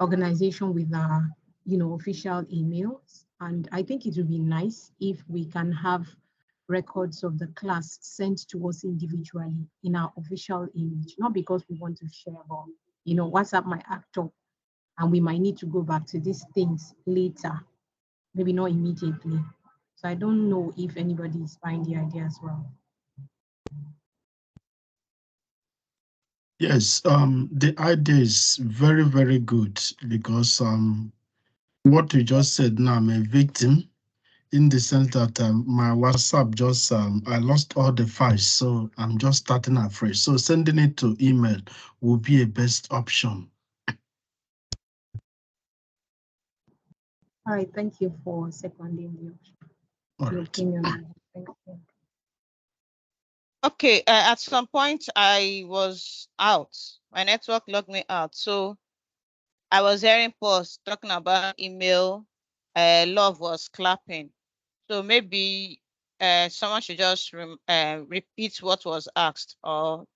organization with our, official emails, and I think it would be nice if we can have records of the class sent to us individually in our official image, not because we want to share, but, WhatsApp might act up, and we might need to go back to these things later, maybe not immediately. So I don't know if anybody is buying the idea as well. Yes, the idea is very, very good because what you just said now, I'm a victim in the sense that my WhatsApp just I lost all the files, so I'm just starting afresh. So sending it to email will be a best option. All right, thank you for seconding the opinion. Thank you. Okay, at some point I was out. My network logged me out. So I was hearing posts talking about email. Love was clapping. So maybe someone should just repeat what was asked, or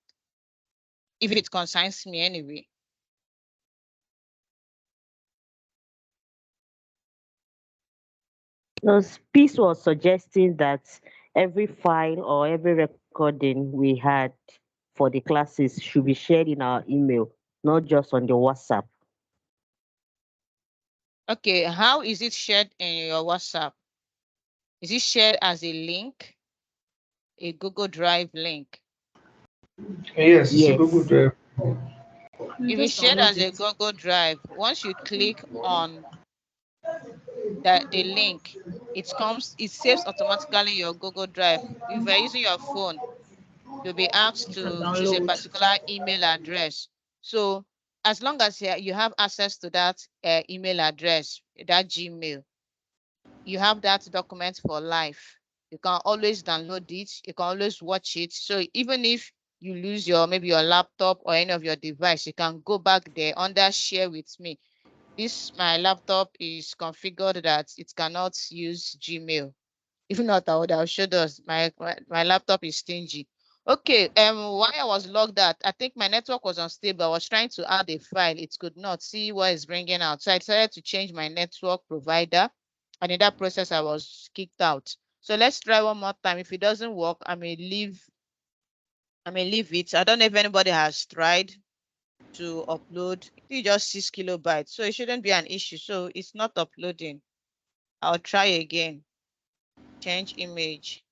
if it concerns me anyway. Peace was suggesting that every file or every recording we had for the classes should be shared in our email, not just on the WhatsApp. Okay, how is it shared in your WhatsApp? Is it shared as a link, a Google Drive link? Yes, it's a Google Drive. If it's shared as a Google Drive, once you click on the link, it saves automatically in your Google Drive. If you're using your phone, you'll be asked to choose a particular email address. So as long as you have access to that email address, that Gmail, you have that document for life. You can always download it. You can always watch it. So even if you lose maybe your laptop or any of your device, you can go back there under share with me. My laptop is configured that it cannot use Gmail. If not, I would have showed us. My laptop is stingy. Okay, while I was logged out, I think my network was unstable. I was trying to add a file. It could not see what is bringing out. So I decided to change my network provider. And in that process, I was kicked out. So let's try one more time. If it doesn't work, I may leave it. I don't know if anybody has tried to upload. It's just 6 kilobytes. So it shouldn't be an issue. So it's not uploading. I'll try again. Change image.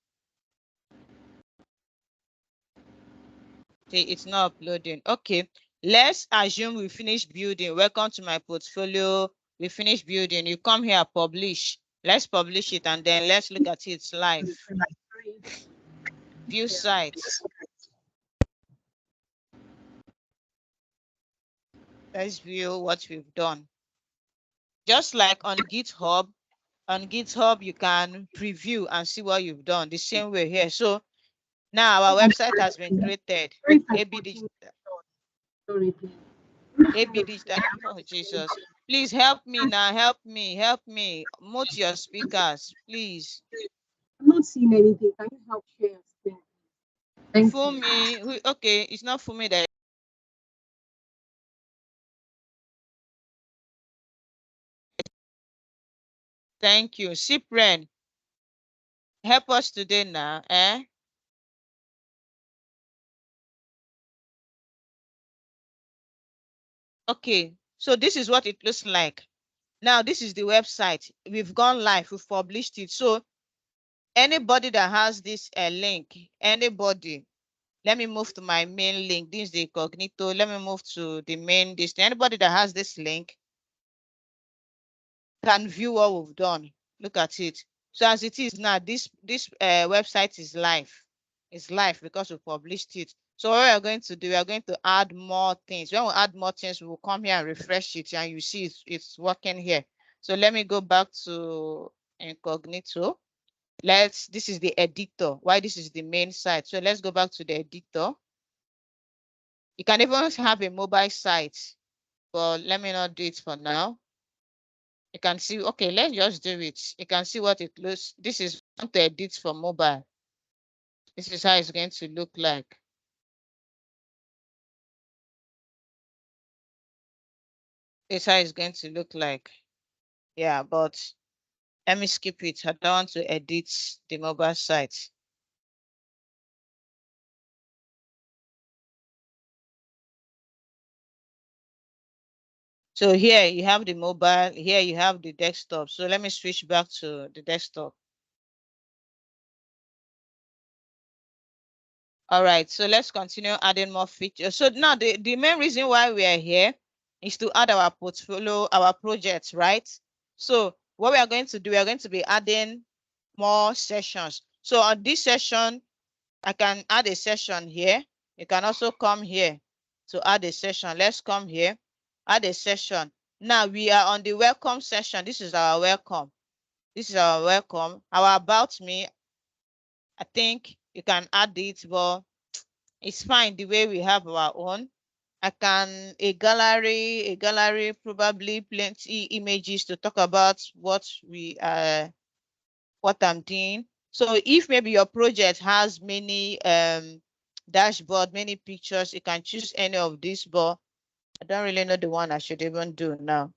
See, it's not uploading. Okay, let's assume we finished building. Welcome to my portfolio We finish building. You come here, publish. Let's publish it and then let's look at it live. View sites. Let's view what we've done. Just like on GitHub you can preview and see what you've done. The same way here. So now our website has been created. AB Digital. AB Digital. Oh Jesus! Please help me now. Help me. Help me. Mute your speakers, please. I'm not seeing anything. Can you help share your screen? Thank For you. me, okay, it's not for me that. Thank you. Cyprian, help us today now, eh? Okay, so this is what it looks like. Now, this is the website. We've gone live, we've published it. So anybody that has this link, anybody, let me move to my main link. This is the incognito. Let me move to the main this. Anybody that has this link can view what we've done. Look at it. So as it is now, this website is live. It's live because we published it. So what we are going to do, we are going to add more things. When we add more things, we will come here and refresh it, and you see it's working here. So let me go back to incognito. This is the editor. Why this is the main site. So let's go back to the editor. You can even have a mobile site, but let me not do it for now. You can see, okay, let's just do it. You can see what it looks. This is to edit for mobile. This is how it's going to look like. This is how it's going to look like. Yeah, but let me skip it. I don't want to edit the mobile site. So here you have the mobile, here you have the desktop. So let me switch back to the desktop. All right, so let's continue adding more features. So now the main reason why we are here is to add our portfolio, our projects, right? So what we are going to do, we are going to be adding more sessions. So on this session, I can add a session here. You can also come here to add a session. Let's come here, add a session. Now we are on the welcome session. This is our welcome. This is our welcome. Our about me, I think you can add it, but it's fine the way we have our own. I can a gallery, probably plenty images to talk about what I'm doing. So if maybe your project has many dashboard, many pictures, you can choose any of these, but I don't really know the one I should even do now.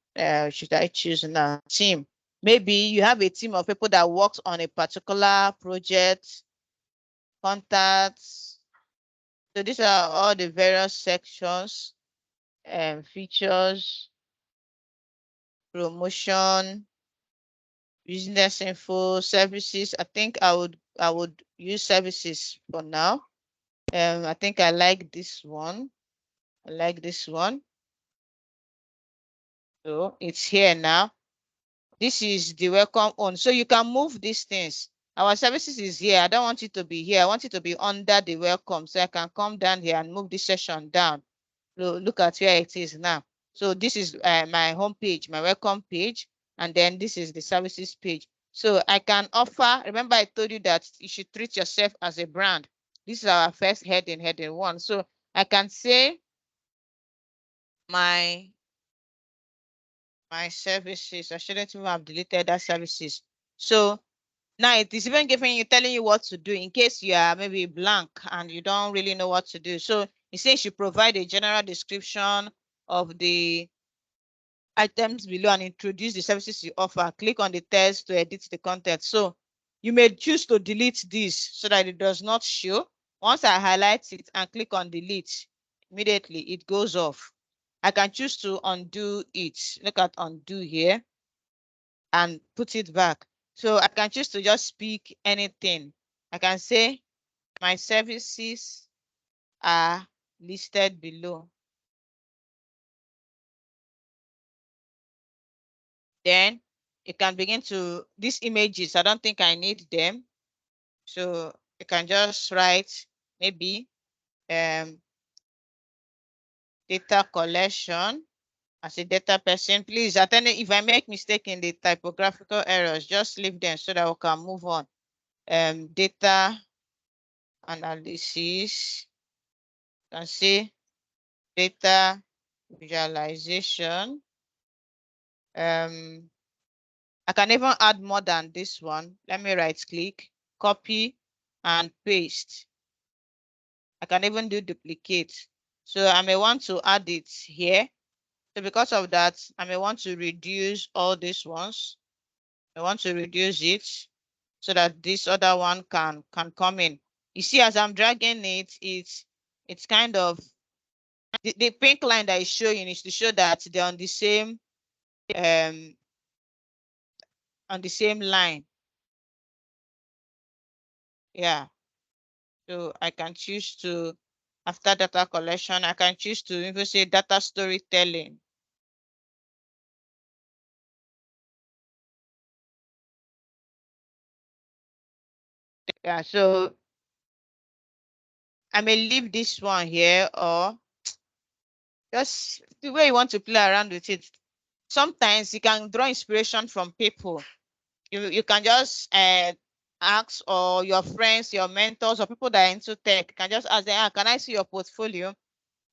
Should I choose now? Team. Maybe you have a team of people that works on a particular project, contacts. So these are all the various sections and features, promotion, business info, services. I think I would use services for now. I think I like this one. I like this one. So it's here now. This is the welcome on. So you can move these things. Our services is here. I don't want it to be here. I want it to be under the welcome. So I can come down here and move this session down. Look at where it is now. So this is my home page, my welcome page. And then this is the services page. So I can offer, remember I told you that you should treat yourself as a brand. This is our first heading one. So I can say my services. I shouldn't even have deleted that services. So now it is even telling you what to do in case you are maybe blank and you don't really know what to do. So it says you provide a general description of the items below and introduce the services you offer. Click on the text to edit the content. So you may choose to delete this so that it does not show. Once I highlight it and click on delete, immediately it goes off. I can choose to undo it. Look at undo here and put it back. So I can choose to just speak anything. I can say my services are listed below. Then you can begin to, these images, I don't think I need them. So you can just write maybe data collection. As a data person, please attend it. If I make mistake in the typographical errors, just leave them so that we can move on. Data analysis, you can see data visualization. I can even add more than this one. Let me right click, copy and paste. I can even do duplicate. So I may want to add it here. So because of that, I may want to reduce all these ones. I want to reduce it so that this other one can come in. You see, as I'm dragging it, it's kind of, the pink line that is showing is to show that they're on the same line. Yeah. So I can choose to, after data collection, I can choose to even say data storytelling. Yeah, so I may leave this one here, or just the way you want to play around with it. Sometimes you can draw inspiration from people. You can just ask, or your friends, your mentors, or people that are into tech, can just ask them, can I see your portfolio?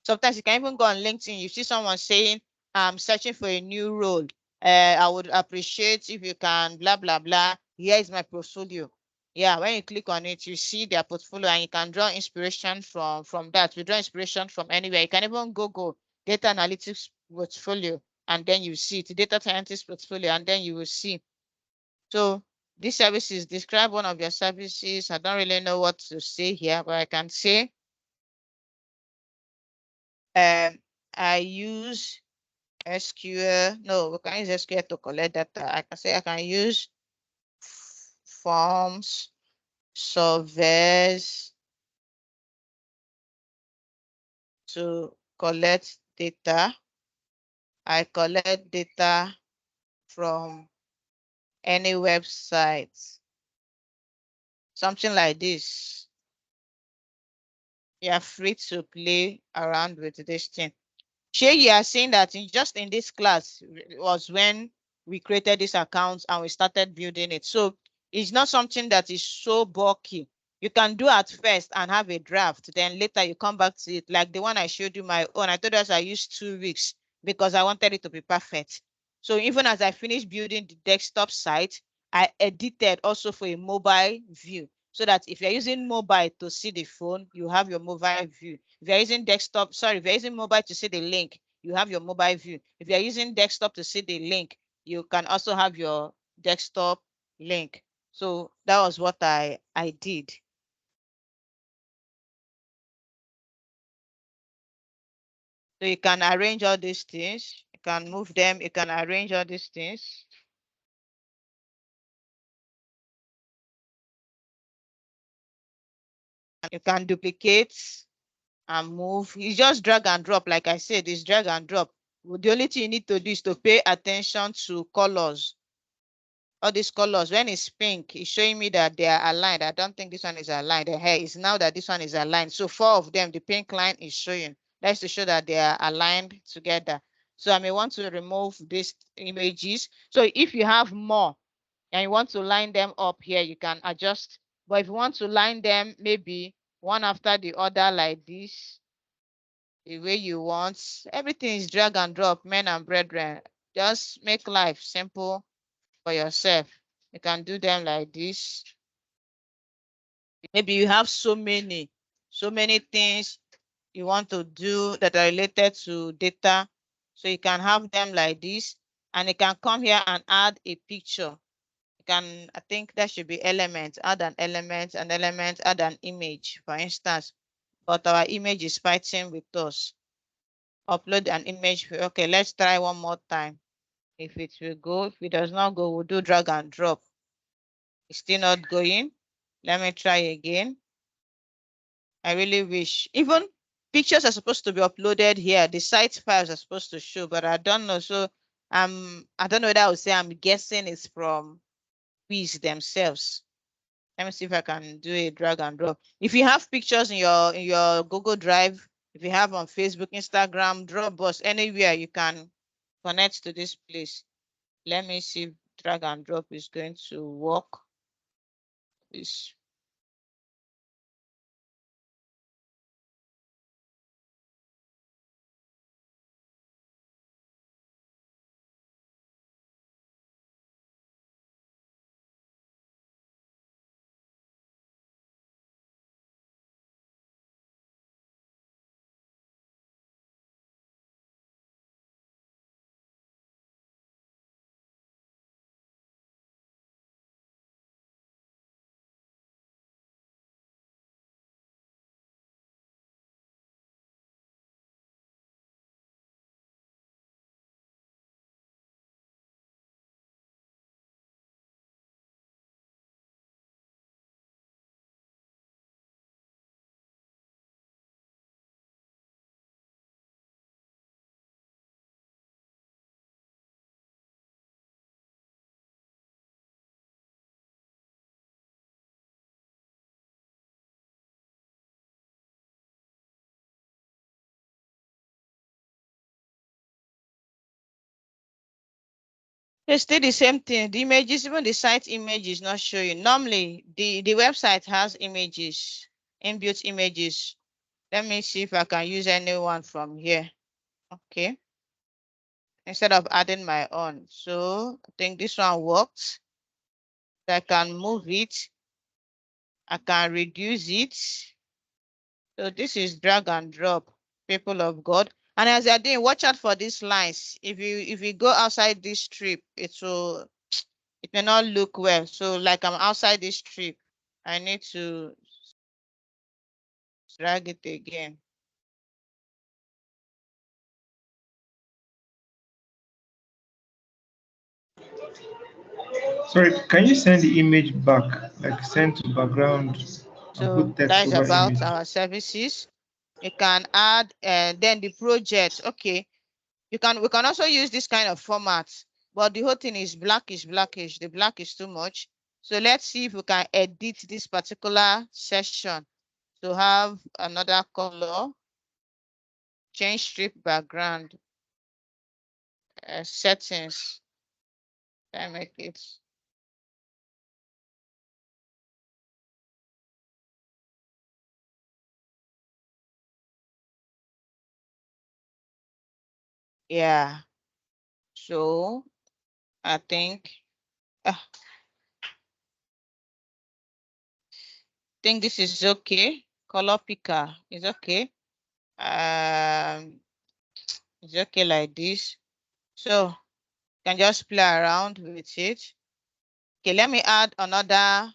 Sometimes you can even go on LinkedIn. You see someone saying, I'm searching for a new role. I would appreciate if you can blah, blah, blah. Here is my portfolio. Yeah, when you click on it, you see their portfolio and you can draw inspiration from that. You draw inspiration from anywhere. You can even Google data analytics portfolio and then you see it, data scientist portfolio, and then you will see. So these services, describe one of your services. I don't really know what to say here, but I can say I use SQL. No, we can use SQL to collect data. I can say I can use forms, surveys to collect data. I collect data from any website. Something like this. You are free to play around with this thing. Shay, you are saying that just in this class was when we created this account and we started building it. So it's not something that is so bulky. You can do at first and have a draft. Then later you come back to it. Like the one I showed you my own. I told us I used 2 weeks because I wanted it to be perfect. So even as I finished building the desktop site, I edited also for a mobile view, so that if you're using mobile to see the phone, you have your mobile view. If you're using desktop, sorry, if you're using mobile to see the link, you have your mobile view. If you're using desktop to see the link, you can also have your desktop link. So that was what I did. So you can arrange all these things. You can move them. You can arrange all these things. You can duplicate and move. You just drag and drop. Like I said, it's drag and drop. The only thing you need to do is to pay attention to colors. All these colors, when it's pink, it's showing me that they are aligned. I don't think this one is aligned. The hair is now that this one is aligned. So 4 of them, the pink line is showing. That's to show that they are aligned together. So I may want to remove these images. So if you have more and you want to line them up here, you can adjust. But if you want to line them maybe one after the other like this, the way you want, everything is drag and drop, men and brethren. Just make life simple for yourself. You can do them like this. Maybe you have so many things you want to do that are related to data. So you can have them like this, and you can come here and add a picture. You can, I think that should be element, add an element, add an image, for instance. But our image is fighting with us. Upload an image. Okay, let's try one more time. If it will go, if it does not go, we'll do drag and drop. It's still not going. Let me try again. I really wish. Even pictures are supposed to be uploaded here. The site files are supposed to show, but I don't know. So I don't know whether I would say I'm guessing it's from Wiz themselves. Let me see if I can do a drag and drop. If you have pictures in your Google Drive, if you have on Facebook, Instagram, Dropbox, anywhere you can connect to this place. Let me see if drag and drop is going to work. This. It's still the same thing. The images, even the site image is not showing. Normally, the website has images, inbuilt images. Let me see if I can use anyone from here. Okay. Instead of adding my own. So I think this one works. I can move it. I can reduce it. So this is drag and drop, people of God. And as you're doing, watch out for these lines. If you go outside this strip, it may not look well. So like I'm outside this strip, I need to drag it again. Sorry, can you send the image back, like send to background and So put text that is over about image? our services. You can add then the project. Okay, we can also use this kind of format, but the whole thing is blackish. The black is too much. So let's see if we can edit this particular session to have another color. Change strip background settings. I make it. Yeah. So I think this is okay. Color picker is okay. It's okay like this. So you can just play around with it. Okay, let me add another.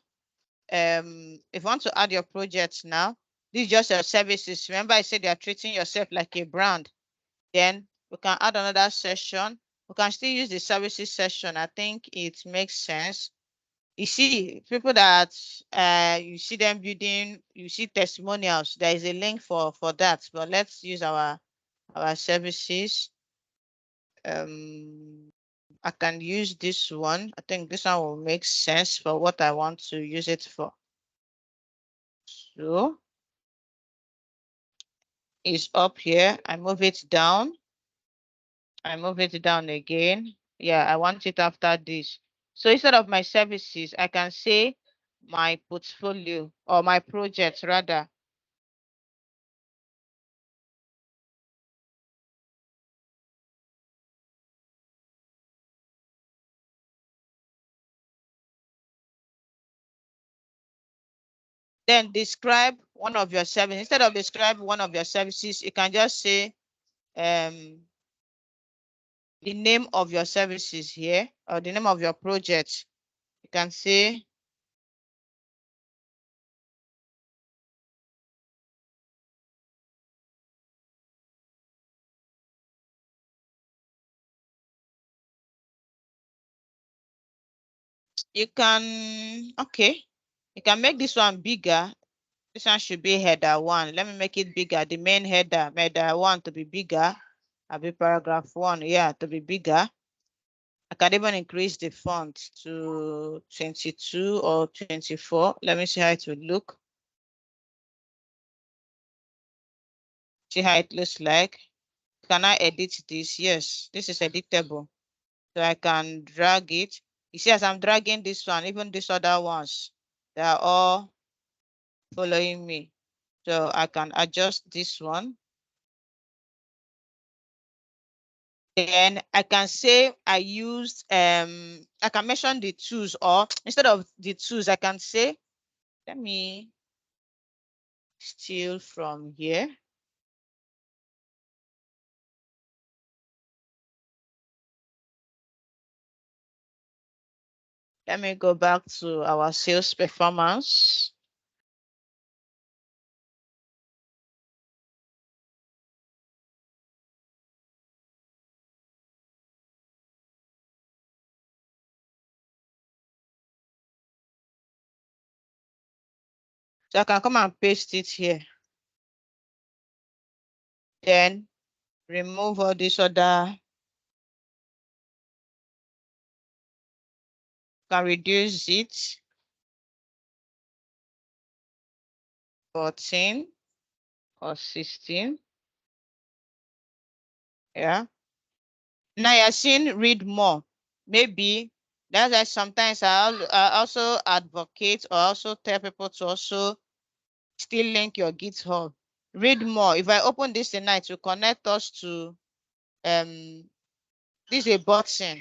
If you want to add your projects now, this is just your services. Remember, I said you are treating yourself like a brand. Then we can add another session. We can still use the services session. I think it makes sense. You see, people that you see them building, you see testimonials. There is a link for that. But let's use our services. I can use this one. I think this one will make sense for what I want to use it for. So it's up here. I move it down. I move it down again. Yeah, I want it after this. So instead of my services, I can say my portfolio or my project rather. Then describe one of your services. Instead of describe one of your services, you can just say the name of your services here or the name of your project. You can say you can, okay, you can make this one bigger. This one should be header 1. Let me make it bigger. The main header 1 to be bigger. I'll be paragraph 1, yeah, to be bigger. I can even increase the font to 22 or 24. Let me see how it will look. See how it looks like. Can I edit this? Yes, this is editable. So I can drag it. You see, as I'm dragging this one, even these other ones, they are all following me. So I can adjust this one. Then I can say I used, I can mention the tools, or instead of the tools, I can say, let me steal from here. Let me go back to our sales performance. So I can come and paste it here. Then remove all this other. Can reduce it. 14 or 16. Yeah. Now you're seeing read more. Maybe that's why sometimes I also advocate or also tell people to also still link your GitHub. Read more. If I open this tonight to connect us to this is a button.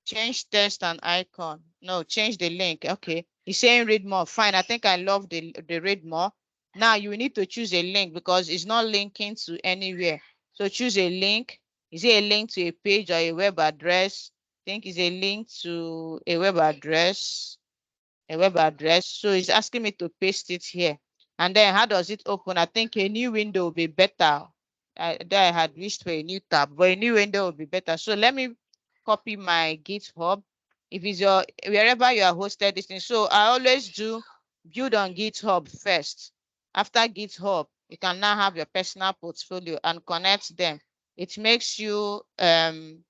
Change text and icon. No, change the link. Okay. He's saying read more. Fine. I think I love the read more. Now you need to choose a link because it's not linking to anywhere. So choose a link. Is it a link to a page or a web address? I think it's a link to a web address. A web address. So it's asking me to paste it here. And then how does it open? I think a new window will be better. I had wished for a new tab, but a new window will be better. So let me copy my GitHub. If it's your wherever you are hosted this thing. So I always do build on GitHub first. After GitHub, you can now have your personal portfolio and connect them. It makes you will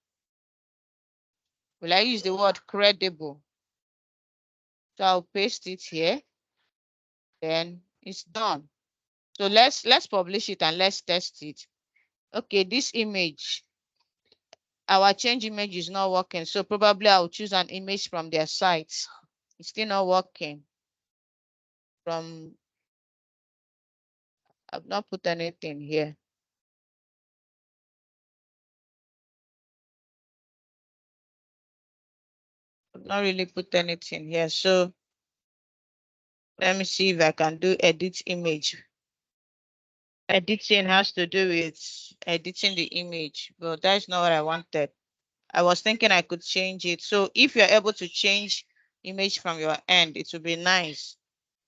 I use the word credible? So I'll paste it here. Then it's done. So let's publish it and let's test it. Okay, this image, our change image is not working. So probably I'll choose an image from their site. It's still not working. I've not put anything here. I've not really put anything here. So let me see if I can do edit image. Editing has to do with editing the image, but that's not what I wanted. I was thinking I could change it. So if you're able to change image from your end, it would be nice.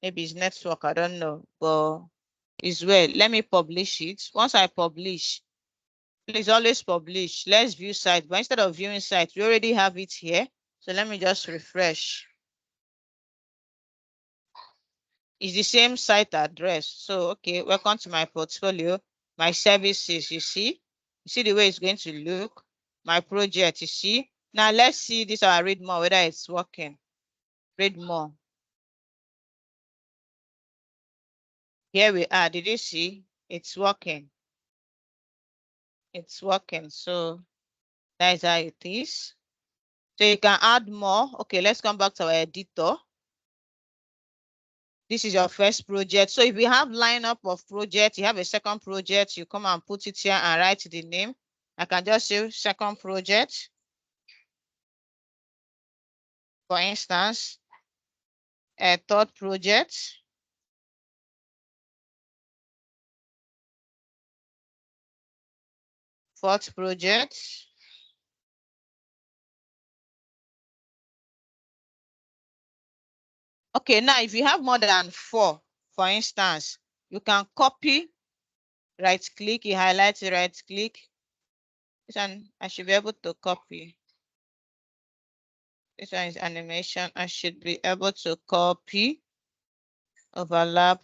Maybe it's network, I don't know, but it's well. Let me publish it. Once I publish, please always publish. Let's view site, but instead of viewing site, we already have it here. So let me just refresh. It's the same site address. So, okay, welcome to my portfolio, my services, you see the way it's going to look, my project, you see. Now let's see this, I'll read more, whether it's working. Read more. Here we are. Did you see? It's working. It's working. So that is how it is. So you can add more. Okay, let's come back to our editor. This is your first project. So if you have lineup of projects, you have a second project, you come and put it here and write the name. I can just say second project. For instance, a third project. Fourth project. Okay, now if you have more than 4, for instance, you can copy, right click, you highlight it, right click. This one I should be able to copy. This one is animation. I should be able to copy, overlap,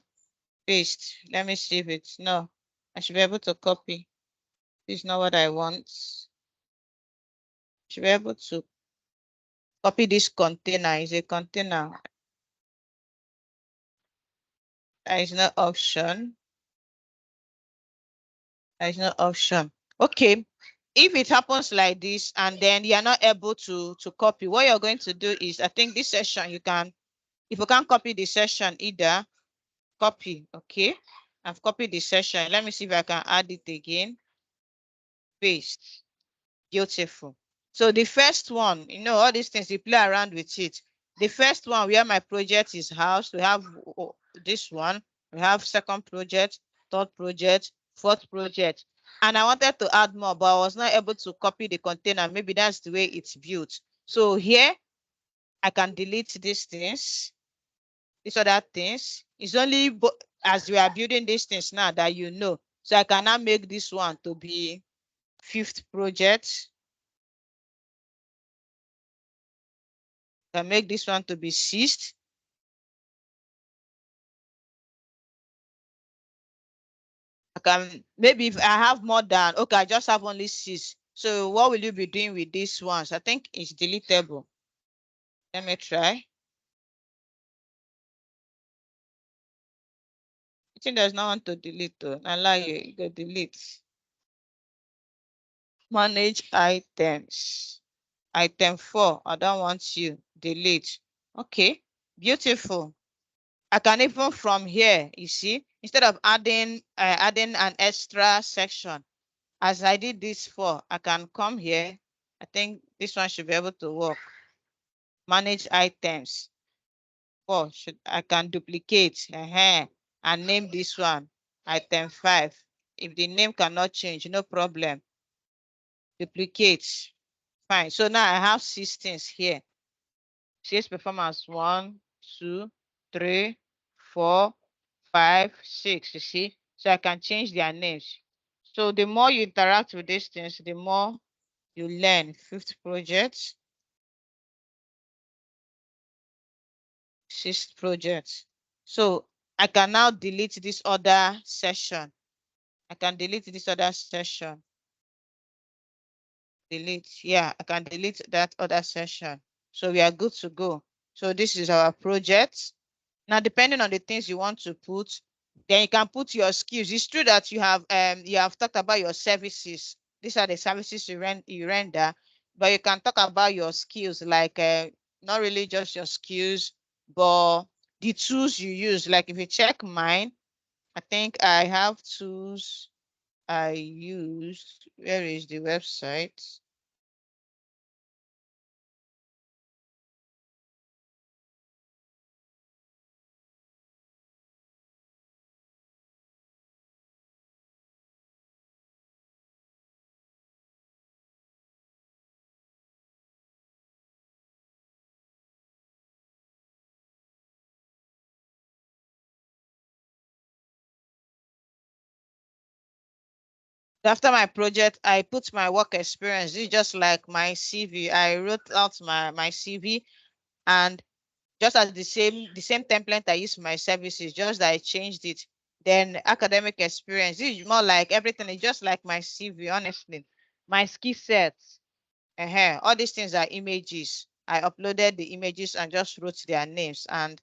paste. Let me see if it's no. I should be able to copy. This is not what I want. should be able to copy this container. Is a container. There is no option. There is no option. Okay. If it happens like this and then you're not able to copy, what you're going to do is, I think this session you can, if you can't copy the session either, copy. Okay. I've copied the session. Let me see if I can add it again. Paste. Beautiful. So the first one, all these things, you play around with it. The first one where my project is housed, we have this one, we have second project, third project, fourth project. And I wanted to add more, but I was not able to copy the container. Maybe that's the way it's built. So here, I can delete these things, these other things. It's only as we are building these things now that you know. So I can now make this one to be fifth project. Can make this one to be sixth. I can, maybe if I have more than, okay, I just have only 6. So what will you be doing with these ones? I think it's deletable. Let me try. I think there's no one to delete though. Allow you go delete. Manage items. Item 4. I don't want you. Delete. Okay. Beautiful. I can even from here, you see, instead of adding an extra section, as I did this for, I can come here. I think this one should be able to work. Manage items. I can duplicate and name this one item 5. If the name cannot change, no problem. Duplicate. Fine. So now I have 6 things here. CS performance 1, 2, 3, 4, 5, 6. You see? So I can change their names. So the more you interact with these things, the more you learn. 5th project. 6th project. So I can now delete this other session. I can delete this other session. Delete. Yeah, I can delete that other session. So we are good to go. So this is our project. Now, depending on the things you want to put, then you can put your skills. It's true that you have talked about your services. These are the services you render, but you can talk about your skills, like not really just your skills, but the tools you use. Like if you check mine, I think I have tools I use. Where is the website? After my project, I put my work experience. This is just like my CV. I wrote out my CV, and just as the same template I used for my services, just that I changed it. Then academic experience. This is more like everything. It's just like my CV, honestly. My skill sets. All these things are images. I uploaded the images and just wrote their names, and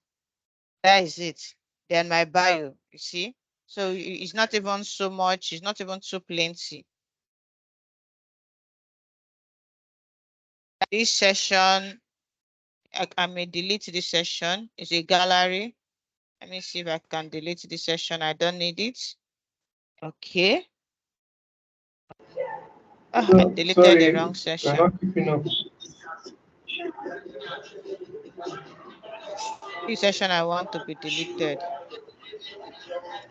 that is it. Then my bio, you see. So it's not even so much. It's not even so plenty. This session, I may delete this session. It's a gallery. Let me see if I can delete this session. I don't need it. Okay. Oh, I deleted sorry, the wrong we're session. not keeping up. This session I want to be deleted.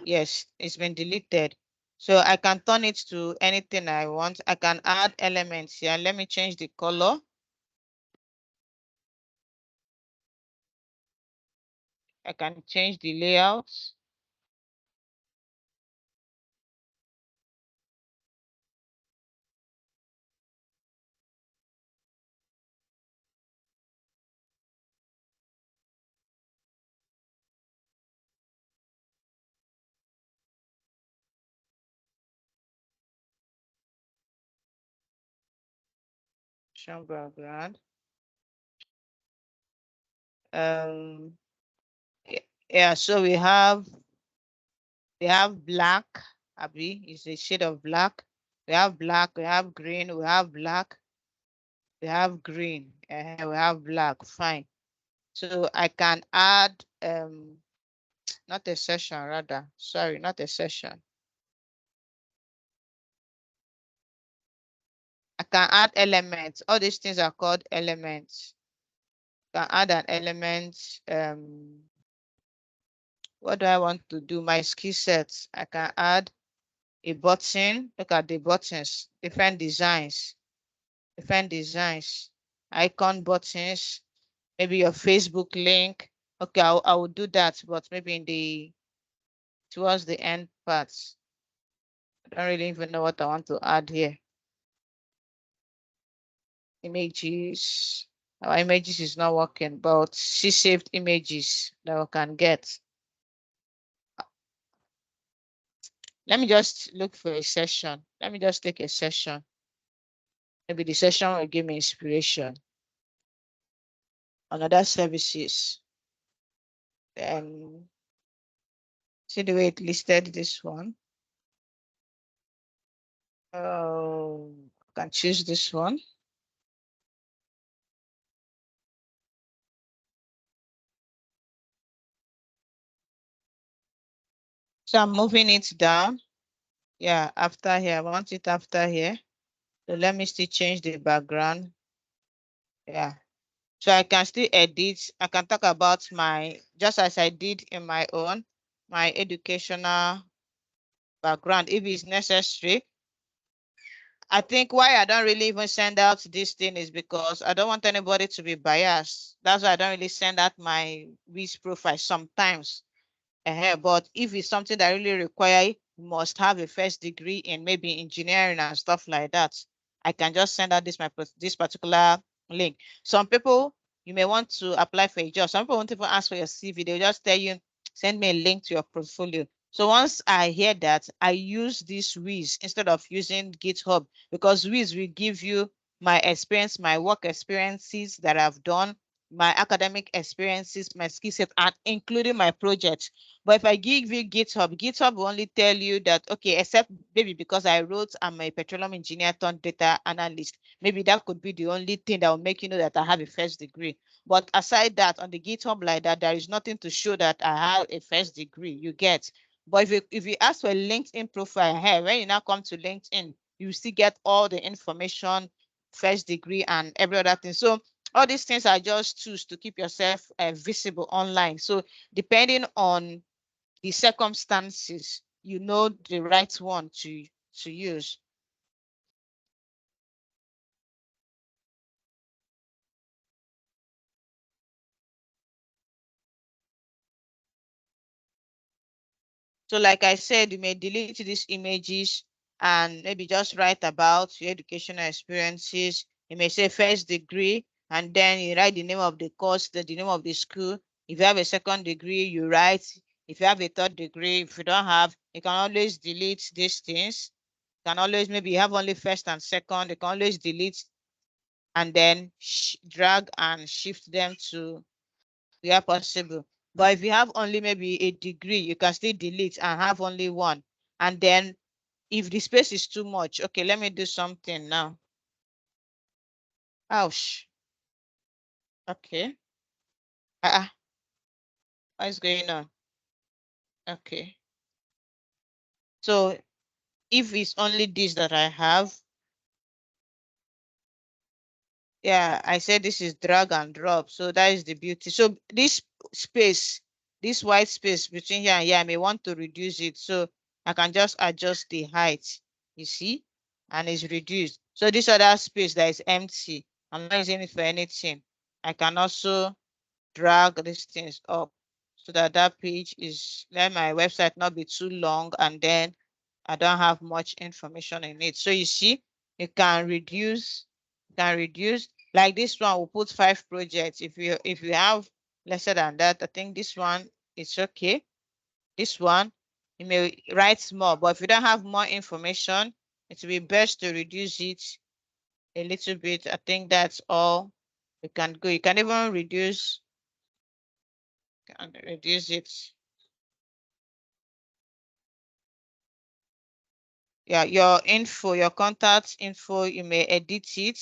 Yes, it's been deleted. So I can turn it to anything I want. I can add elements here. Let me change the color. I can change the layout. Section background. Yeah, so we have black, Abby, is a shade of black. We have black, we have green, we have black, we have green, and we have black. Fine. So I can add not a session, rather. Sorry, not a session. I can add elements. All these things are called elements. I can add an element. What do I want to do? My skill sets. I can add a button. Look at the buttons, different designs, icon buttons, maybe your Facebook link. Okay, I will do that, but maybe in towards the end parts. I don't really even know what I want to add here. Images. Our images is not working, but she saved images that we can get. Let me just look for a session. Let me just take a session. Maybe the session will give me inspiration on other services. Then see the way it listed this one. I can choose this one. So I'm moving it down. Yeah, after here, I want it after here. So let me still change the background. Yeah. So I can still edit. I can talk about just as I did in my educational background, if it's necessary. I think why I don't really even send out this thing is because I don't want anybody to be biased. That's why I don't really send out my Wiz profile sometimes. But if it's something that really require, you must have a first degree in maybe engineering and stuff like that, I can just send out this particular link. Some people, you may want to apply for a job. Some people won't even ask for your CV. They'll just tell you, send me a link to your portfolio. So once I hear that, I use this Wiz instead of using GitHub, because Wiz will give you my experience, my work experiences that I've done, my academic experiences, my skill set, and including my project. But if I give you GitHub will only tell you that, okay, except maybe because I wrote I'm a petroleum engineer turned data analyst. Maybe that could be the only thing that will make you know that I have a first degree. But aside that, on the GitHub like that, there is nothing to show that I have a first degree, you get. But if you ask for a LinkedIn profile here, when you now come to LinkedIn, you still get all the information, first degree and every other thing. So all these things are just tools to keep yourself visible online. So depending on the circumstances, you know the right one to use. So like I said, you may delete these images and maybe just write about your educational experiences. You may say first degree, and then you write the name of the course, the name of the school. If you have a second degree, you write. If you have a third degree, if you don't have, you can always delete these things. You can always, maybe you have only first and second, you can always delete and then drag and shift them to where possible. But if you have only maybe a degree, you can still delete and have only one. And then if the space is too much, okay, let me do something now. Ouch. Okay. What is going on? Okay. So if it's only this that I have, yeah, I said this is drag and drop. So that is the beauty. So this space, this white space between here and here, I may want to reduce it. So I can just adjust the height, you see, and it's reduced. So this other space that is empty, I'm not using it for anything. I can also drag these things up so that that page is, let my website not be too long and then I don't have much information in it. So you see, you can reduce, like this one, we'll put 5 projects. If you have lesser than that, I think this one is okay. This one, you may write more, but if you don't have more information, it will be best to reduce it a little bit. I think that's all. You can go. You can even reduce it. Yeah, your info, your contact info, you may edit it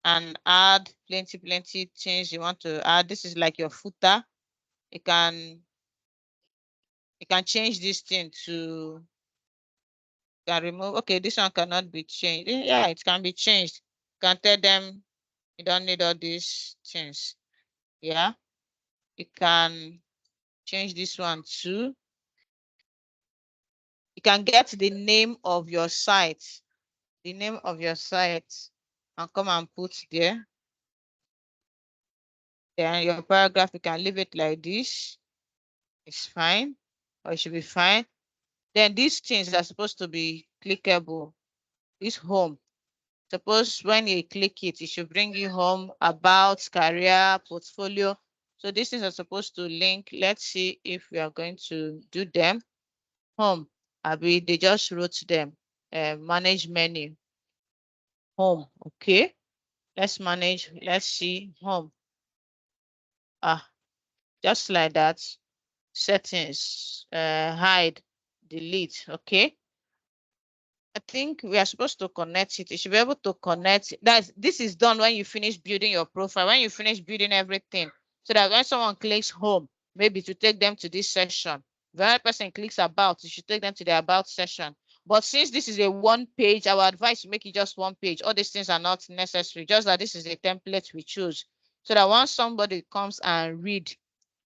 and add plenty things you want to add. This is like your footer. You can change this thing to, can remove. Okay, this one cannot be changed. Yeah, it can be changed. You can tell them you don't need all these things. Yeah, you can change this one too. You can get the name of your site, and come and put there. Then your paragraph, you can leave it like this. It's fine, or it should be fine. Then these things are supposed to be clickable. This home, suppose when you click it, it should bring you home, about, career, portfolio. So these things are supposed to link. Let's see if we are going to do them. Home, they just wrote them. Manage menu. Home, okay. Let's manage. Let's see home. Just like that. Settings, hide, delete. Okay. I think we are supposed to connect it. You should be able to connect. This is done when you finish building your profile, when you finish building everything. So that when someone clicks home, maybe to take them to this session. If another person clicks about, you should take them to the about session. But since this is a one page, our advice to make it just one page. All these things are not necessary. Just that this is a template we choose. So that once somebody comes and read,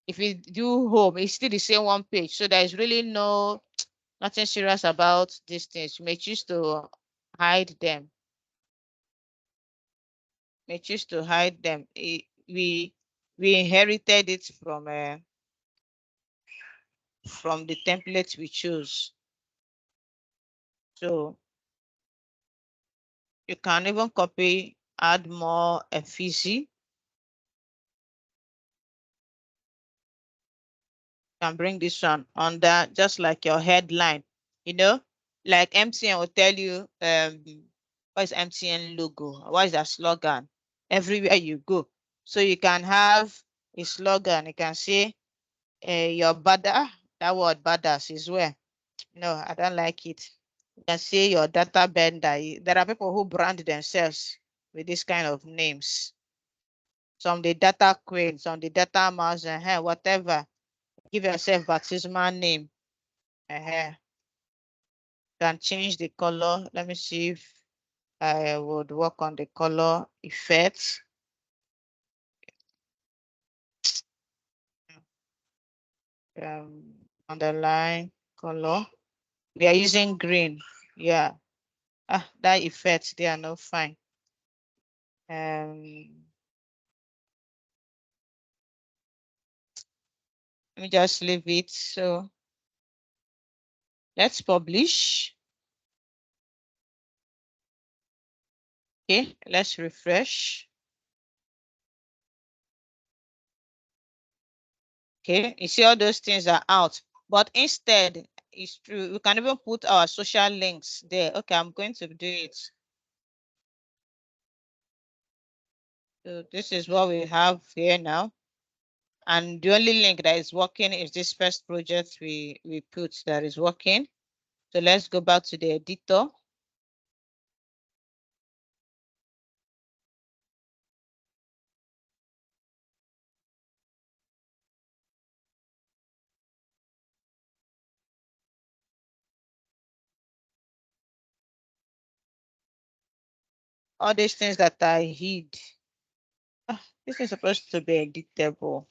if we do home, it's still the same one page. So there is really nothing serious about these things. You may choose to hide them. We inherited it from the template we choose. So you can even copy, add more effigy. Can bring this one under, just like your headline. Like MTN will tell you what is MTN logo, what is their slogan everywhere you go. So you can have a slogan. You can say your bada, that word badass is where. No, I don't like it. You can say your data bender. There are people who brand themselves with this kind of names. Some the data queen, some the data mouse, whatever. Give yourself baptismal name. Can change the color. Let me see if I would work on the color effects. Underline color. We are using green. Yeah. That effects, they are not fine. Let me just leave it. So let's publish. Okay, let's refresh. Okay, you see all those things are out, but instead, it's true, we can even put our social links there. Okay, I'm going to do it. So this is what we have here now. And the only link that is working is this first project we put that is working. So let's go back to the editor. All these things that I hid. This is supposed to be editable.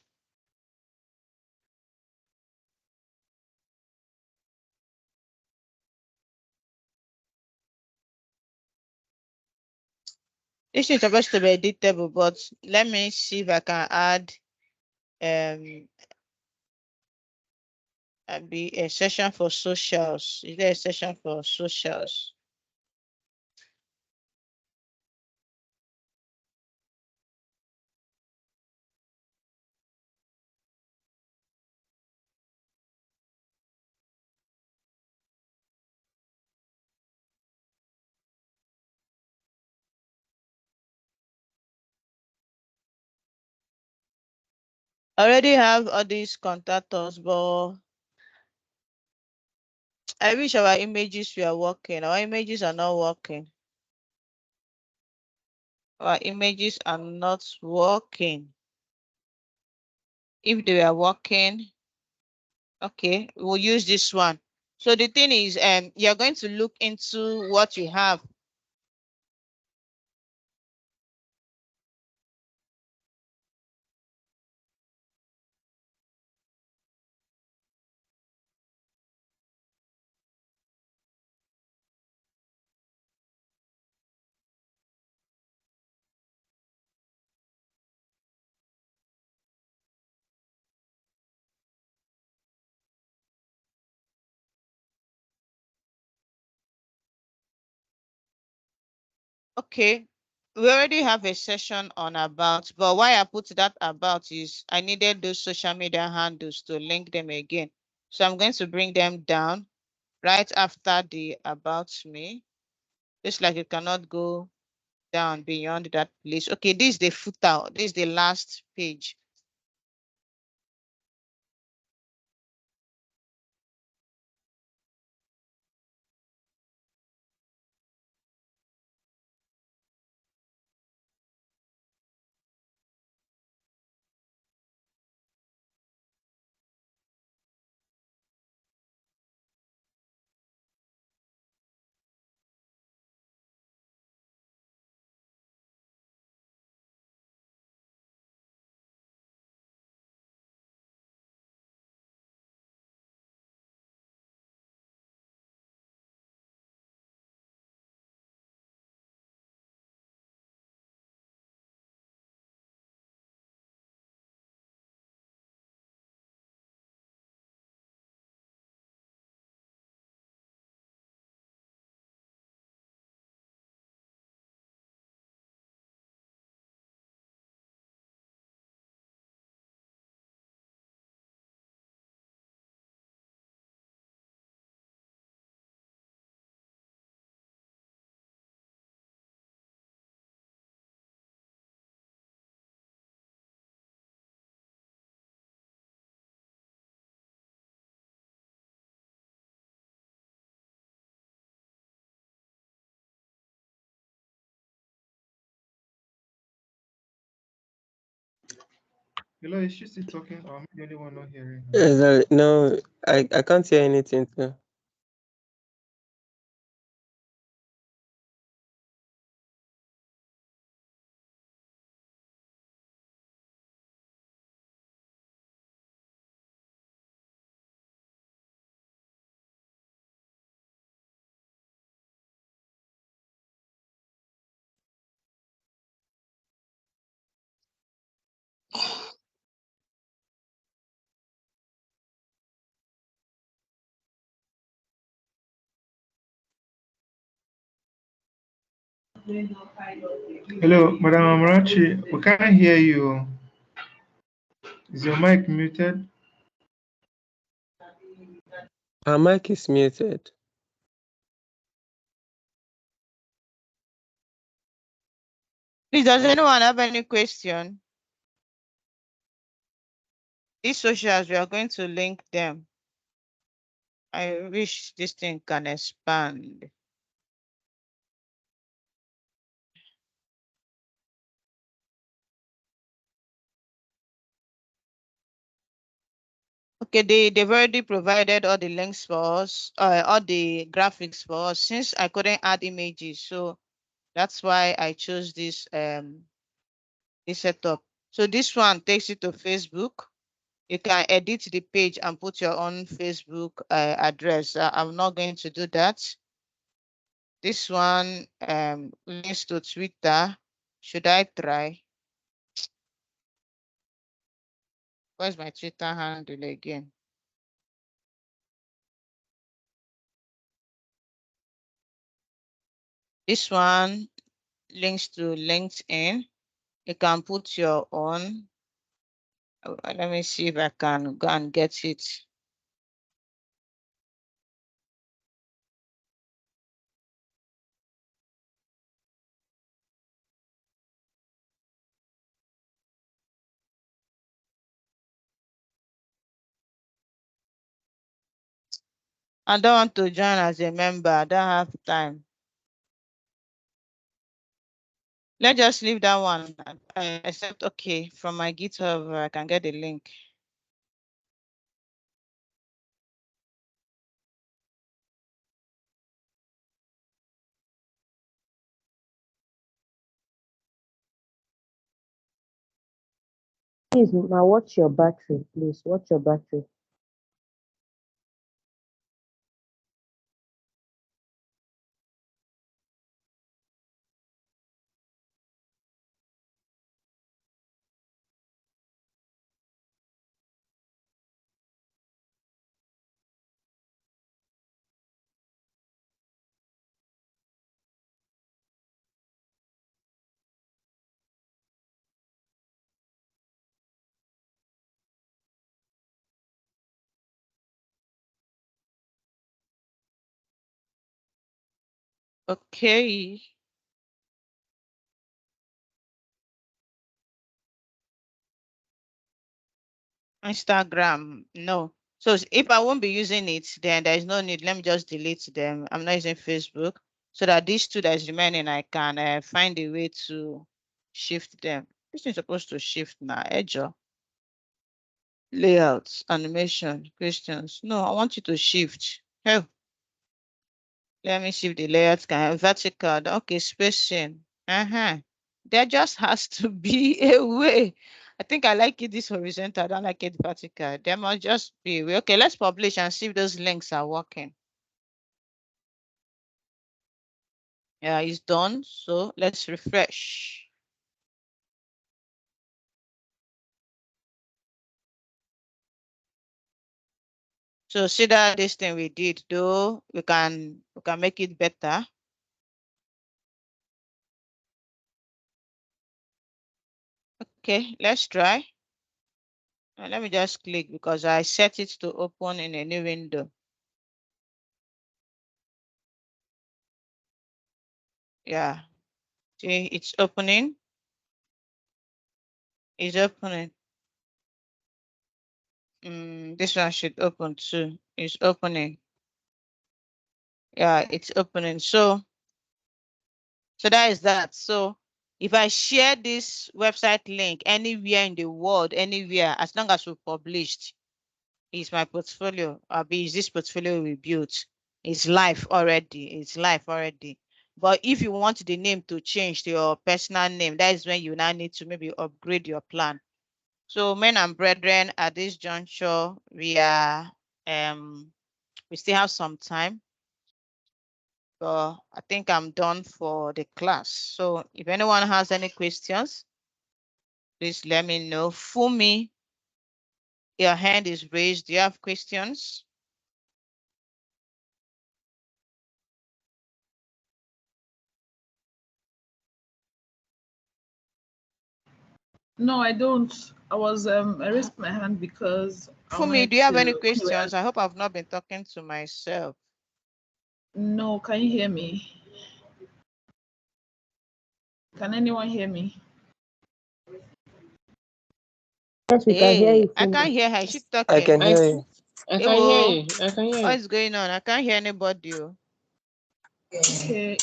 This is supposed to be editable, but let me see if I can add be a session for socials. Is there a session for socials? I already have all these contactors, but I wish our images were working. Our images are not working. Our images are not working. If they were working, okay, we'll use this one. So the thing is, you're going to look into what you have. Okay, we already have a session on about, but why I put that about is I needed those social media handles to link them again. So I'm going to bring them down right after the about me. Just like it cannot go down beyond that place. Okay, this is the footer. This is the last page. Hello, is she still talking? Or am I the only one not hearing her? No, I can't hear anything too. Hello, Madam Amarachi, we can't hear you. Is your mic muted? Her mic is muted. Please, does anyone have any question? These socials, we are going to link them. I wish this thing can expand. Okay, they've already provided all the links for us, all the graphics for us, since I couldn't add images. So that's why I chose this this setup. So this one takes you to Facebook. You can edit the page and put your own Facebook address. I'm not going to do that. This one links to Twitter. Should I try? Where's my Twitter handle again? This one links to LinkedIn. You can put your own. Let me see if I can go and get it. I don't want to join as a member. I don't have time. Let's just leave that one. Except, okay, from my GitHub, I can get the link. Please, now watch your battery, please. Watch your battery. Okay. Instagram, no. So if I won't be using it, then there is no need. Let me just delete them. I'm not using Facebook, so that these two that is remaining, I can find a way to shift them. This is supposed to shift now. Edge, layouts, animation, questions. No, I want you to shift. Oh, let me shift the layouts. Can have vertical. Okay, spacing. There just has to be a way. I think I like it this horizontal. I don't like it vertical. There must just be a way. Okay, let's publish and see if those links are working. Yeah, it's done. So let's refresh. So see that this thing we did, though, we can make it better. Okay, let's try. Let me just click because I set it to open in a new window. Yeah, see, it's opening. It's opening. This one should open too. It's opening. Yeah, it's opening. So that is that. So if I share this website link anywhere in the world, anywhere, as long as we published, is my portfolio. Is this portfolio we built? It's live already. It's live already. But if you want the name to change to your personal name, that is when you now need to maybe upgrade your plan. So men and brethren, at this juncture, we still have some time. But I think I'm done for the class. So if anyone has any questions, please let me know. Fumi, your hand is raised. Do you have questions? No, I don't. I raised my hand because Fumi, do you have any questions? I hope I've not been talking to myself. No, can you hear me? Can anyone hear me? Yes, we can hear you. I can't hear her. She's talking. I can hear you. I can hear you. I can hear you. What's going on? I can't hear anybody. Okay,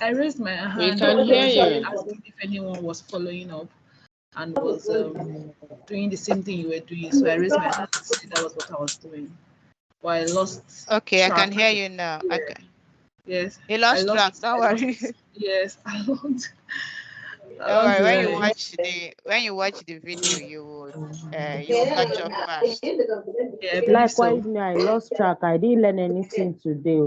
I raised my hand. We can hear you. Asking if anyone was following up and was doing the same thing you were doing. So I raised my hand to say that was what I was doing. But I lost. Okay, track. I can hear you now. Yeah. Okay. Yes. You lost track. Don't worry. Yes, I lost. Don't worry. When you watch the video, you will catch up fast. Yeah, likewise, me, I lost track. I didn't learn anything today.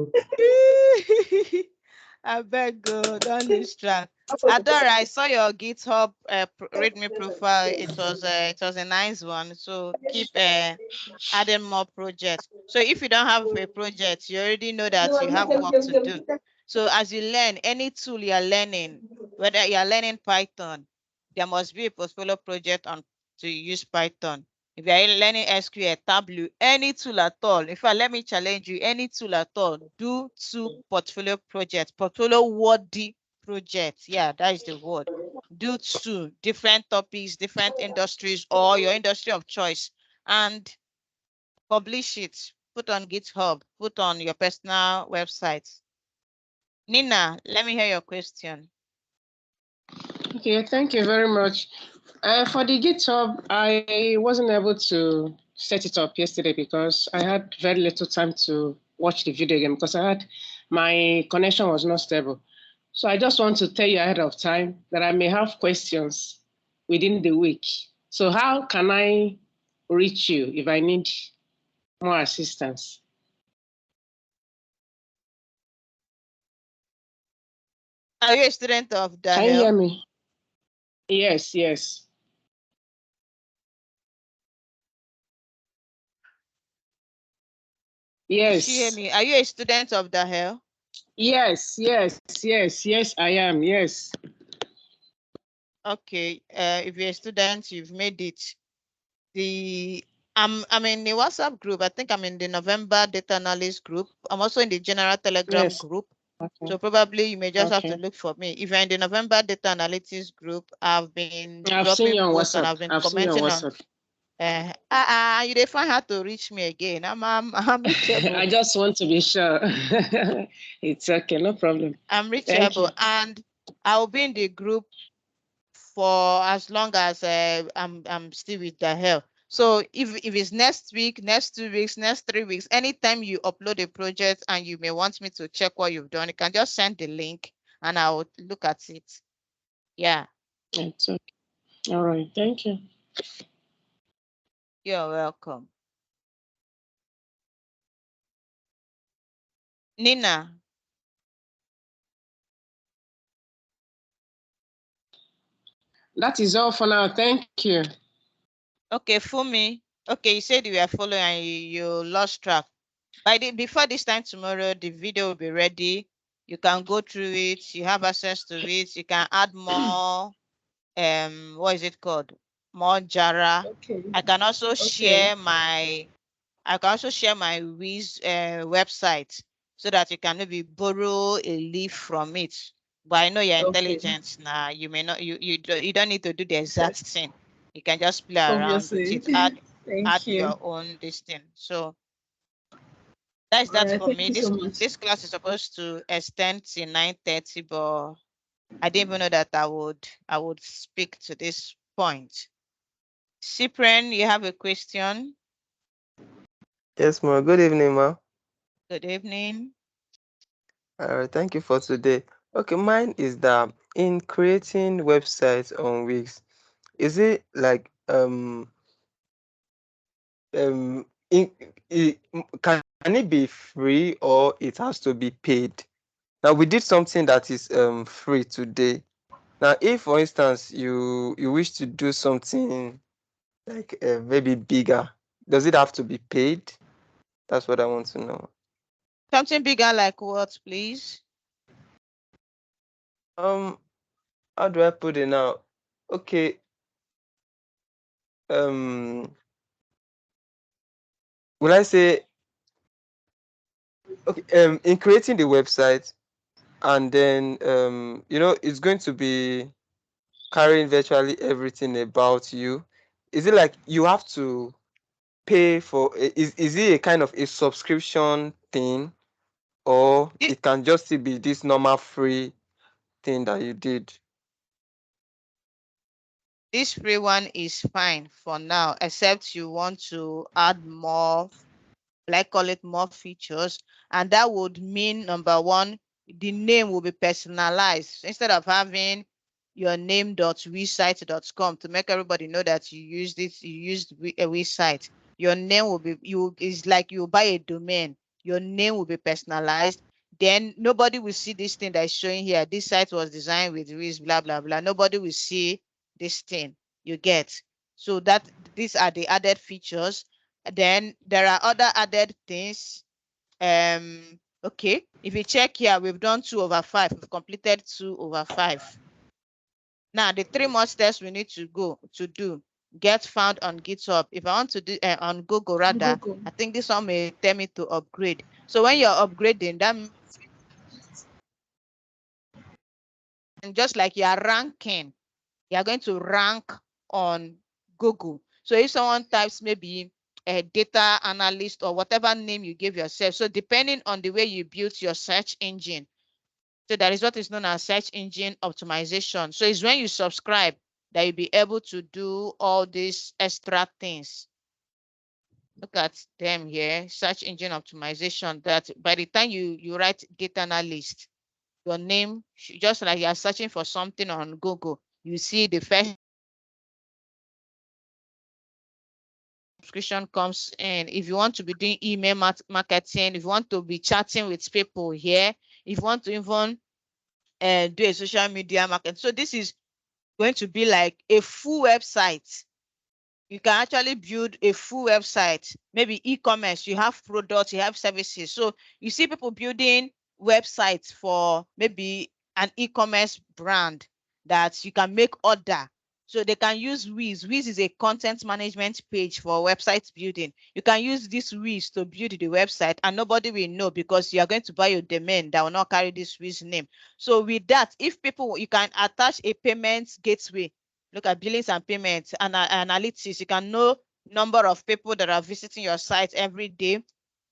I beg you, don't lose track. Adora, I saw your GitHub README profile. It was a nice one. So keep adding more projects. So if you don't have a project, you already know that you have work to do. So as you learn any tool you are learning, whether you are learning Python, there must be a portfolio project on to use Python. If you are learning SQL, Tableau, any tool at all, in fact, let me challenge you, any tool at all, do 2 portfolio projects, portfolio worthy projects. Yeah, that is the word. Do 2 different topics, different industries, or your industry of choice, and publish it. put on GitHub, put on your personal websites. Nina, let me hear your question. Okay, thank you very much. For the GitHub, I wasn't able to set it up yesterday because I had very little time to watch the video game because my connection was not stable. So I just want to tell you ahead of time that I may have questions within the week. So how can I reach you if I need more assistance? Are you a student of the Can you hear me? Yes, yes. Yes. You hear me? Are you a student of the hell? Yes, I am, yes. Okay, if you're a student, you've made it. I'm in the WhatsApp group. I think I'm in the November data analyst group. I'm also in the general Telegram group. Okay. So probably you may just have to Okay. look for me. If you're in the November data analytics group, I've been I've seen dropping you on posts and WhatsApp. I've been I've seen you on commenting on. WhatsApp. You define how to reach me again. I'm reachable. I just want to be sure. It's okay, no problem. I'm Thank reachable, you. and I'll be in the group for as long as I'm still with the hell. So if it's next week, next 2 weeks, next 3 weeks, anytime you upload a project and you may want me to check what you've done, you can just send the link and I'll look at it. Yeah. It's okay. All right, thank you. You're welcome. Nina. That is all for now. Thank you. Okay, Fumi. Okay, you said you were following and you lost track. Before this time tomorrow, the video will be ready. You can go through it. You have access to it. You can add more. What is it called? More Jara. Okay. I can also share my. I can also share my Wiz website so that you can maybe borrow a leaf from it. But I know you're intelligent now. You may not. You don't need to do the exact thing. You can just play around with Obviously. it. Add Thank you. your own this thing. So that's All that right, for thank me. you so much. This class is supposed to extend till 9:30, but I didn't even know that I would speak to this point. Cyprian, you have a question? Yes, ma. Good evening, ma. Good evening. Thank you for today. Okay, mine is that in creating websites on Wix, is it like in, can it be free or it has to be paid? Now we did something that is free today. Now, if for instance you wish to do something like maybe bigger, does it have to be paid? That's what I want to know. Something bigger like what, please? How do I put it now? Okay. Will I say okay? In creating the website, and then it's going to be carrying virtually everything about you. Is it like you have to pay for? Is it a kind of a subscription thing, or it can just be this normal free thing that you did? This free one is fine for now, except you want to add more, like call it more features. And that would mean, number one, the name will be personalized. Instead of having your name.wesite.com to make everybody know that you used it, you used a website, your name will be, it's like you buy a domain, your name will be personalized. Then nobody will see this thing that is showing here. This site was designed with Wiz, blah, blah, blah. Nobody will see this thing you get. So that these are the added features. Then there are other added things. Okay, if you check here, we've done 2/5. We've completed 2/5. Now the 3 more steps we need to do. Get found on GitHub. If I want to do on Google rather, I think this one may tell me to upgrade. So when you're upgrading, that means just like you are ranking, you are going to rank on Google. So if someone types maybe a data analyst or whatever name you give yourself. So depending on the way you build your search engine, so that is what is known as search engine optimization. So it's when you subscribe that you'll be able to do all these extra things. Look at them here, search engine optimization, that by the time you write data analyst, your name, just like you're searching for something on Google, you see the first subscription comes in. If you want to be doing email marketing, if you want to be chatting with people here, if you want to even do a social media marketing. So this is going to be like a full website. You can actually build a full website, maybe e-commerce, you have products, you have services. So you see people building websites for maybe an e-commerce brand that you can make order. So they can use Wiz. Wiz is a content management page for website building. You can use this Wiz to build the website and nobody will know because you are going to buy your domain that will not carry this Wiz name. So with that, if people, you can attach a payment gateway. Look at billings and payments and analytics. You can know number of people that are visiting your site every day.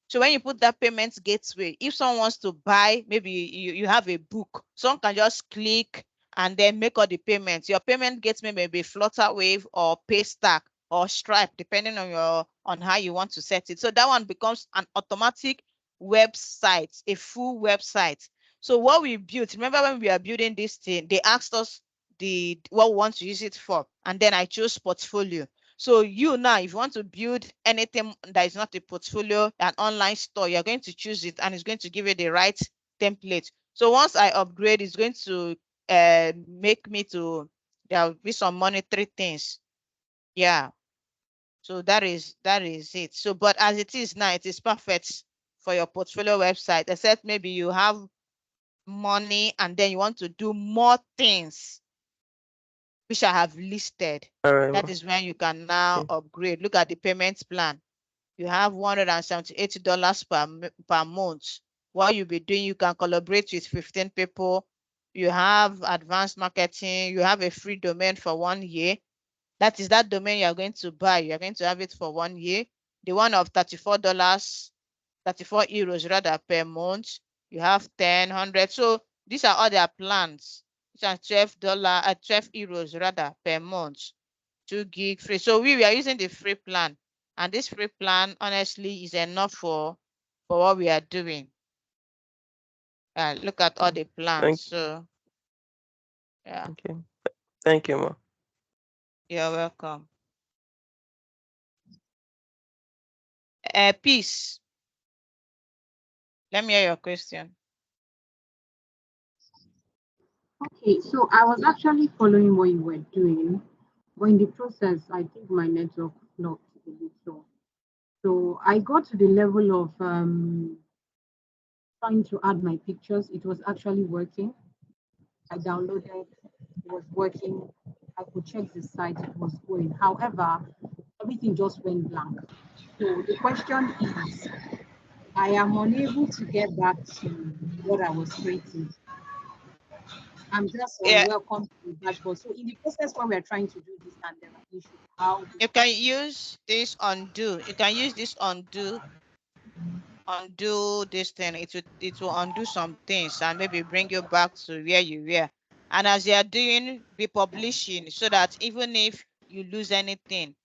So when you put that payment gateway, if someone wants to buy, maybe you have a book, someone can just click and then make all the payments. Your payment gateway may be Flutterwave or Paystack or Stripe, depending on how you want to set it. So that one becomes an automatic website, a full website. So what we built, remember when we are building this thing, they asked us what we want to use it for, and then I chose portfolio. So you now, if you want to build anything that is not a portfolio, an online store, you're going to choose it and it's going to give you the right template. So once I upgrade, it's going to make me to, there'll be some monetary things. Yeah. So that is it. So, but as it is now, it is perfect for your portfolio website, except maybe you have money and then you want to do more things, which I have listed. That is when you can now upgrade. Look at the payment plan. You have $178 per month. What you'll be doing, you can collaborate with 15 people. You have advanced marketing. You have a free domain for 1 year. That is that domain you're going to buy. You're going to have it for 1 year. The one of $34, 34 euros rather per month. You have 10, 100. So these are all their plans. These are $12 euros rather per month. 2 gig free. So we are using the free plan, and this free plan honestly is enough for what we are doing. Look at all the plans. So yeah. Okay. Thank you, Ma. You're welcome. Peace. Let me hear your question. Okay, so I was actually following what you were doing, but in the process, I think my network knocked a little. So I got to the level of trying to add my pictures. It was actually working. I downloaded, it was working. I could check the site, it was going. However, everything just went blank. So the question is, I am unable to get back to what I was creating. I'm just on welcome to the dashboard. So in the process when we're trying to do this and there are issues, how you can use this undo. You can use this undo this thing. It will undo some things and maybe bring you back to where you were. And as you are doing, be publishing so that even if you lose anything,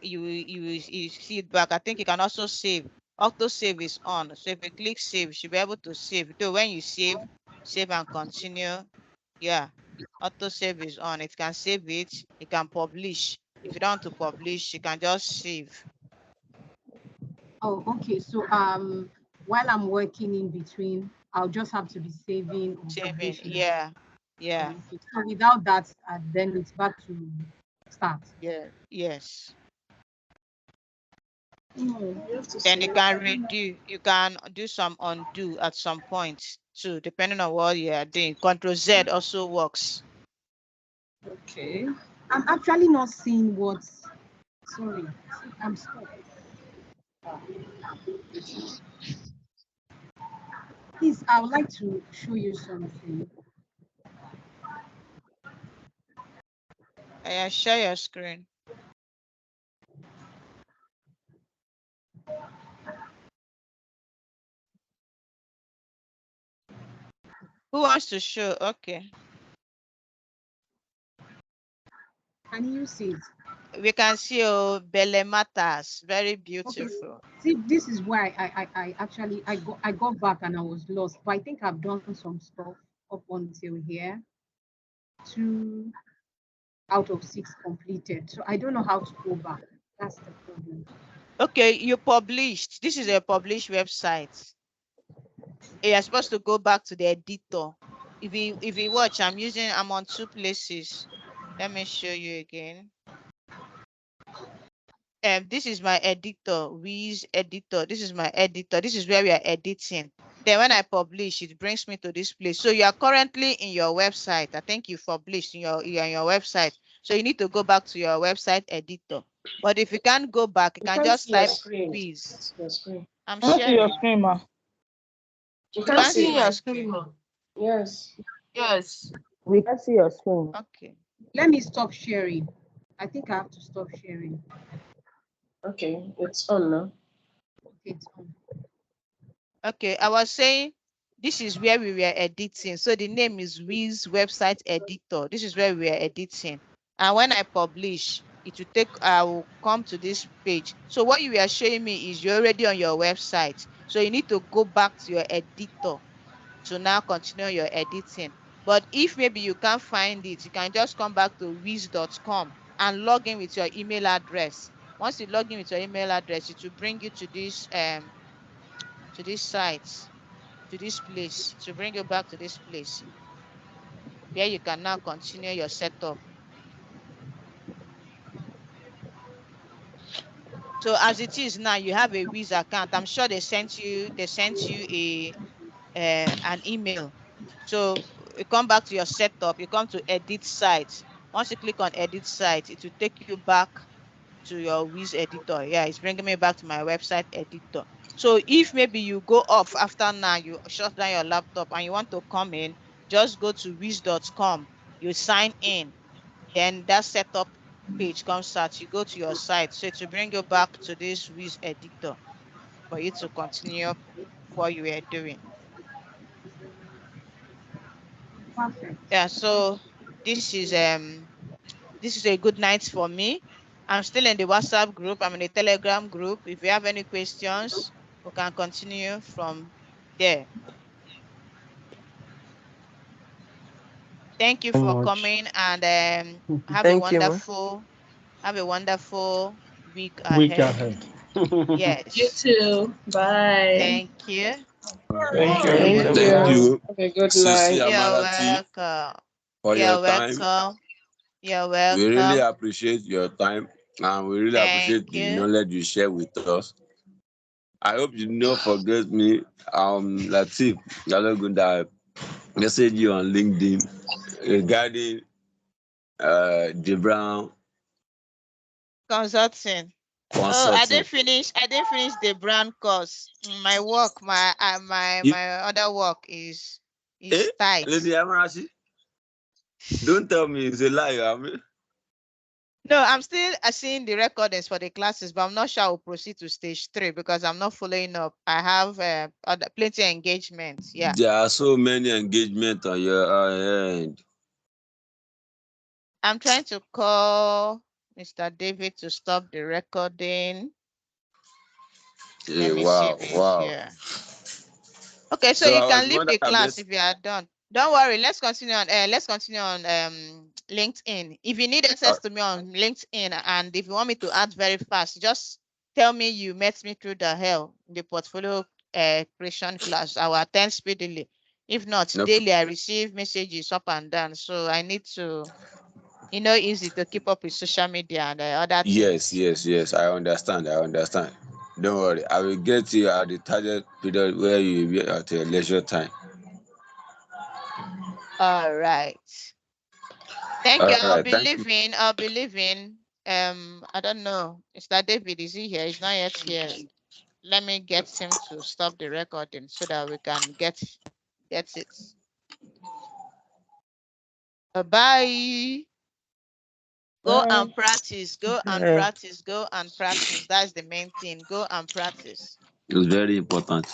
you see it back. I think you can also save. Auto save is on. So if you click save, you should be able to save. Though when you save and continue, yeah, auto save is on. It can save it. It can publish. If you don't want to publish, you can just save. Oh, okay. So while I'm working in between, I'll just have to be saving or publishing. Yeah. Okay. So without that, then it's back to start. Yeah. Yes. Then you can redo. You can do some undo at some point too, depending on what you are doing. Control Z also works. Okay. I'm actually not seeing what. Sorry, I'm stuck. Please, I would like to show you something. Share your screen. Who wants to show? Okay. Can you see it? We can see Belle Matters. Very beautiful. Okay. See, this is why I actually I got back and I was lost. But I think I've done some stuff up until here. 2 out of 6 completed. So I don't know how to go back. That's the problem. Okay, you published. This is a published website. You're supposed to go back to the editor. If you watch, I'm on 2 places. Let me show you again. This is my editor, Wiz editor. This is my editor. This is where we are editing. Then when I publish, it brings me to this place. So you are currently in your website. I think you published you're in your website. So you need to go back to your website editor. But if you can't go back, you can just type Wiz. I'm I see your sharing. screen, ma. You can see your screen, ma. Yes. Yes. We can see your screen. Okay. Let me stop sharing. I think I have to stop sharing. Okay, it's on now. Okay, it's on. Okay, I was saying this is where we were editing. So the name is Wiz Website Editor. This is where we are editing. And when I publish, it will take, I will come to this page. So what you are showing me is you're already on your website. So you need to go back to your editor to now continue your editing. But if maybe you can't find it, you can just come back to wiz.com and log in with your email address. Once you log in with your email address, it will bring you to this site, to this place, to bring you back to this place where you can now continue your setup. So as it is now, you have a Wiz account. I'm sure they sent you an email. So you come back to your setup, you come to edit site. Once you click on edit site, it will take you back to your Wiz editor. Yeah, it's bringing me back to my website editor. So if maybe you go off after now, you shut down your laptop and you want to come in, just go to wiz.com, you sign in, then that setup page comes out, you go to your site. So to bring you back to this Wiz editor for you to continue what you were doing. Perfect. Yeah, so this is a good night for me. I'm still in the WhatsApp group. I'm in the Telegram group. If you have any questions, we can continue from there. Thank you for coming and have a wonderful week ahead. Yes. You too. Bye. Thank you. Thank Thank you. Thank you. Have a good Sisi night. You're Amarati, welcome. for your You're time. welcome. You're We really welcome. appreciate your time and we really appreciate Thank the you. knowledge you share with us. I hope you don't forget me. Latif Galogunda message you on LinkedIn regarding Gibran Consulting. Oh, I didn't finish the brand course. My work, my other work is tight. Lady Amarachi, don't tell me it's a lie. I mean. No, I'm still seeing the recordings for the classes, but I'm not sure I will proceed to stage 3 because I'm not following up. I have plenty of engagements. Yeah. There are so many engagements on your end. I'm trying to call Mr. David to stop the recording. Let me see if he's here. Okay, so you can leave the class if you are done. Don't worry. Let's continue on. LinkedIn. If you need access to me on LinkedIn, and if you want me to add very fast, just tell me you met me through the hell in the portfolio creation class. I will attend speedily. If not, daily I receive messages up and down. So I need to, easy to keep up with social media and other things. Yes. I understand. Don't worry. I will get you at the target period where you will be at your leisure time. All right. Thank you. I'll be leaving. I don't know. Mr. David, is he here? He's not yet here. Let me get him to stop the recording so that we can get it. Bye. Go and practice. Go and practice. Go and practice. That's the main thing. Go and practice. It's very important.